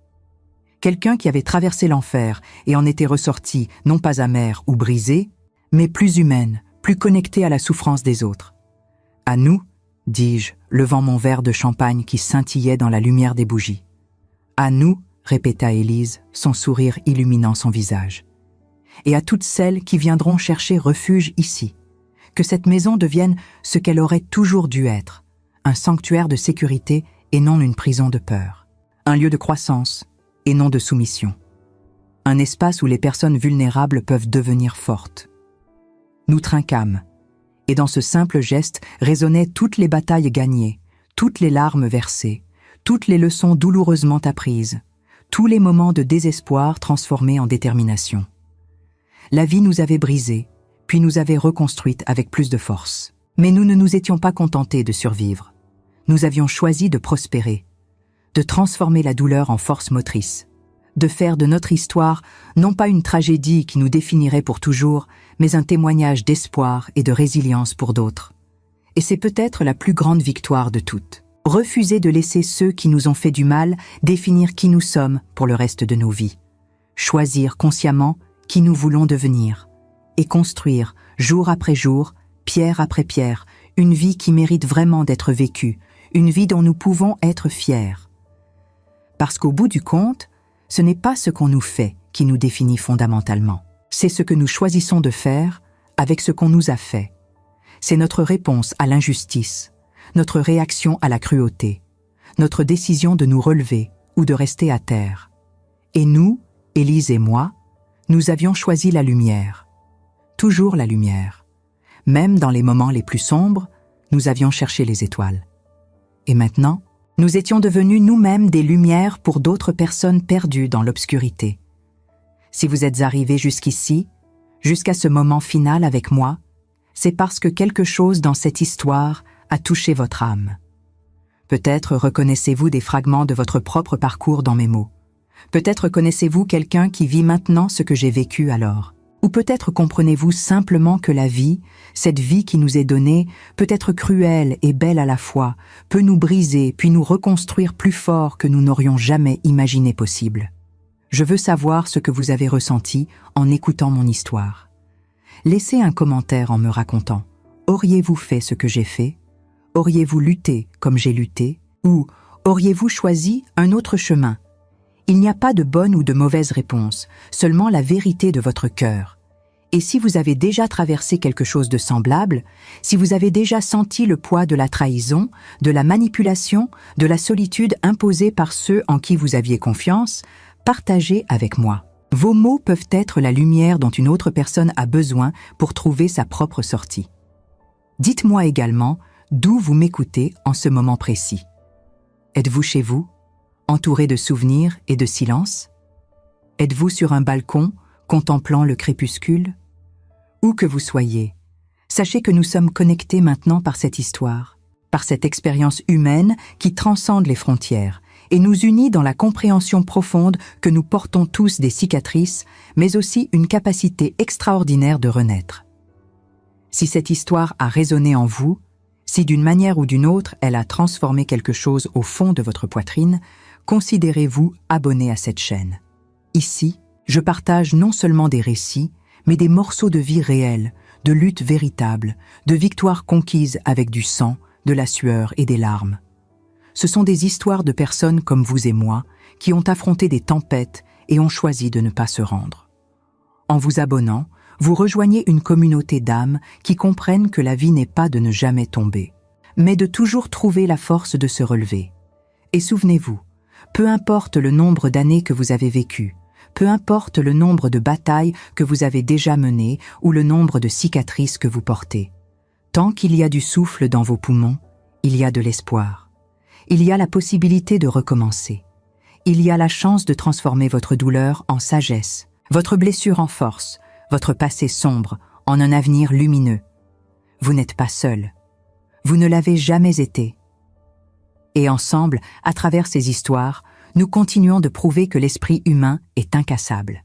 Quelqu'un qui avait traversé l'enfer et en était ressorti, non pas amère ou brisée, mais plus humaine, plus connectée à la souffrance des autres. « À nous », dis-je, levant mon verre de champagne qui scintillait dans la lumière des bougies. « À nous », répéta Élise, son sourire illuminant son visage. « Et à toutes celles qui viendront chercher refuge ici. Que cette maison devienne ce qu'elle aurait toujours dû être, un sanctuaire de sécurité et non une prison de peur. Un lieu de croissance et non de soumission. Un espace où les personnes vulnérables peuvent devenir fortes. » Nous trinquâmes. Et dans ce simple geste résonnaient toutes les batailles gagnées, toutes les larmes versées, toutes les leçons douloureusement apprises, tous les moments de désespoir transformés en détermination. La vie nous avait brisés, puis nous avait reconstruites avec plus de force. Mais nous ne nous étions pas contentés de survivre. Nous avions choisi de prospérer, de transformer la douleur en force motrice, de faire de notre histoire non pas une tragédie qui nous définirait pour toujours, mais un témoignage d'espoir et de résilience pour d'autres. Et c'est peut-être la plus grande victoire de toutes. Refuser de laisser ceux qui nous ont fait du mal définir qui nous sommes pour le reste de nos vies. Choisir consciemment qui nous voulons devenir. Et construire, jour après jour, pierre après pierre, une vie qui mérite vraiment d'être vécue, une vie dont nous pouvons être fiers. Parce qu'au bout du compte, ce n'est pas ce qu'on nous fait qui nous définit fondamentalement. C'est ce que nous choisissons de faire avec ce qu'on nous a fait. C'est notre réponse à l'injustice, notre réaction à la cruauté, notre décision de nous relever ou de rester à terre. Et nous, Élise et moi, nous avions choisi la lumière. Toujours la lumière. Même dans les moments les plus sombres, nous avions cherché les étoiles. Et maintenant, nous étions devenus nous-mêmes des lumières pour d'autres personnes perdues dans l'obscurité. Si vous êtes arrivés jusqu'ici, jusqu'à ce moment final avec moi, c'est parce que quelque chose dans cette histoire a touché votre âme. Peut-être reconnaissez-vous des fragments de votre propre parcours dans mes mots. Peut-être connaissez-vous quelqu'un qui vit maintenant ce que j'ai vécu alors. Ou peut-être comprenez-vous simplement que la vie, cette vie qui nous est donnée, peut être cruelle et belle à la fois, peut nous briser puis nous reconstruire plus fort que nous n'aurions jamais imaginé possible. Je veux savoir ce que vous avez ressenti en écoutant mon histoire. Laissez un commentaire en me racontant. Auriez-vous fait ce que j'ai fait? Auriez-vous lutté comme j'ai lutté? Ou auriez-vous choisi un autre chemin? Il n'y a pas de bonne ou de mauvaise réponse, seulement la vérité de votre cœur. Et si vous avez déjà traversé quelque chose de semblable, si vous avez déjà senti le poids de la trahison, de la manipulation, de la solitude imposée par ceux en qui vous aviez confiance, partagez avec moi. Vos mots peuvent être la lumière dont une autre personne a besoin pour trouver sa propre sortie. Dites-moi également d'où vous m'écoutez en ce moment précis. Êtes-vous chez vous, entouré de souvenirs et de silence? Êtes-vous sur un balcon, contemplant le crépuscule? Où que vous soyez, sachez que nous sommes connectés maintenant par cette histoire, par cette expérience humaine qui transcende les frontières et nous unit dans la compréhension profonde que nous portons tous des cicatrices, mais aussi une capacité extraordinaire de renaître. Si cette histoire a résonné en vous, si d'une manière ou d'une autre elle a transformé quelque chose au fond de votre poitrine, considérez-vous abonné à cette chaîne. Ici, je partage non seulement des récits, mais des morceaux de vie réelle, de luttes véritables, de victoires conquises avec du sang, de la sueur et des larmes. Ce sont des histoires de personnes comme vous et moi qui ont affronté des tempêtes et ont choisi de ne pas se rendre. En vous abonnant, vous rejoignez une communauté d'âmes qui comprennent que la vie n'est pas de ne jamais tomber, mais de toujours trouver la force de se relever. Et souvenez-vous, peu importe le nombre d'années que vous avez vécues, peu importe le nombre de batailles que vous avez déjà menées ou le nombre de cicatrices que vous portez, tant qu'il y a du souffle dans vos poumons, il y a de l'espoir. Il y a la possibilité de recommencer. Il y a la chance de transformer votre douleur en sagesse, votre blessure en force, votre passé sombre en un avenir lumineux. Vous n'êtes pas seul. Vous ne l'avez jamais été. Et ensemble, à travers ces histoires, nous continuons de prouver que l'esprit humain est incassable.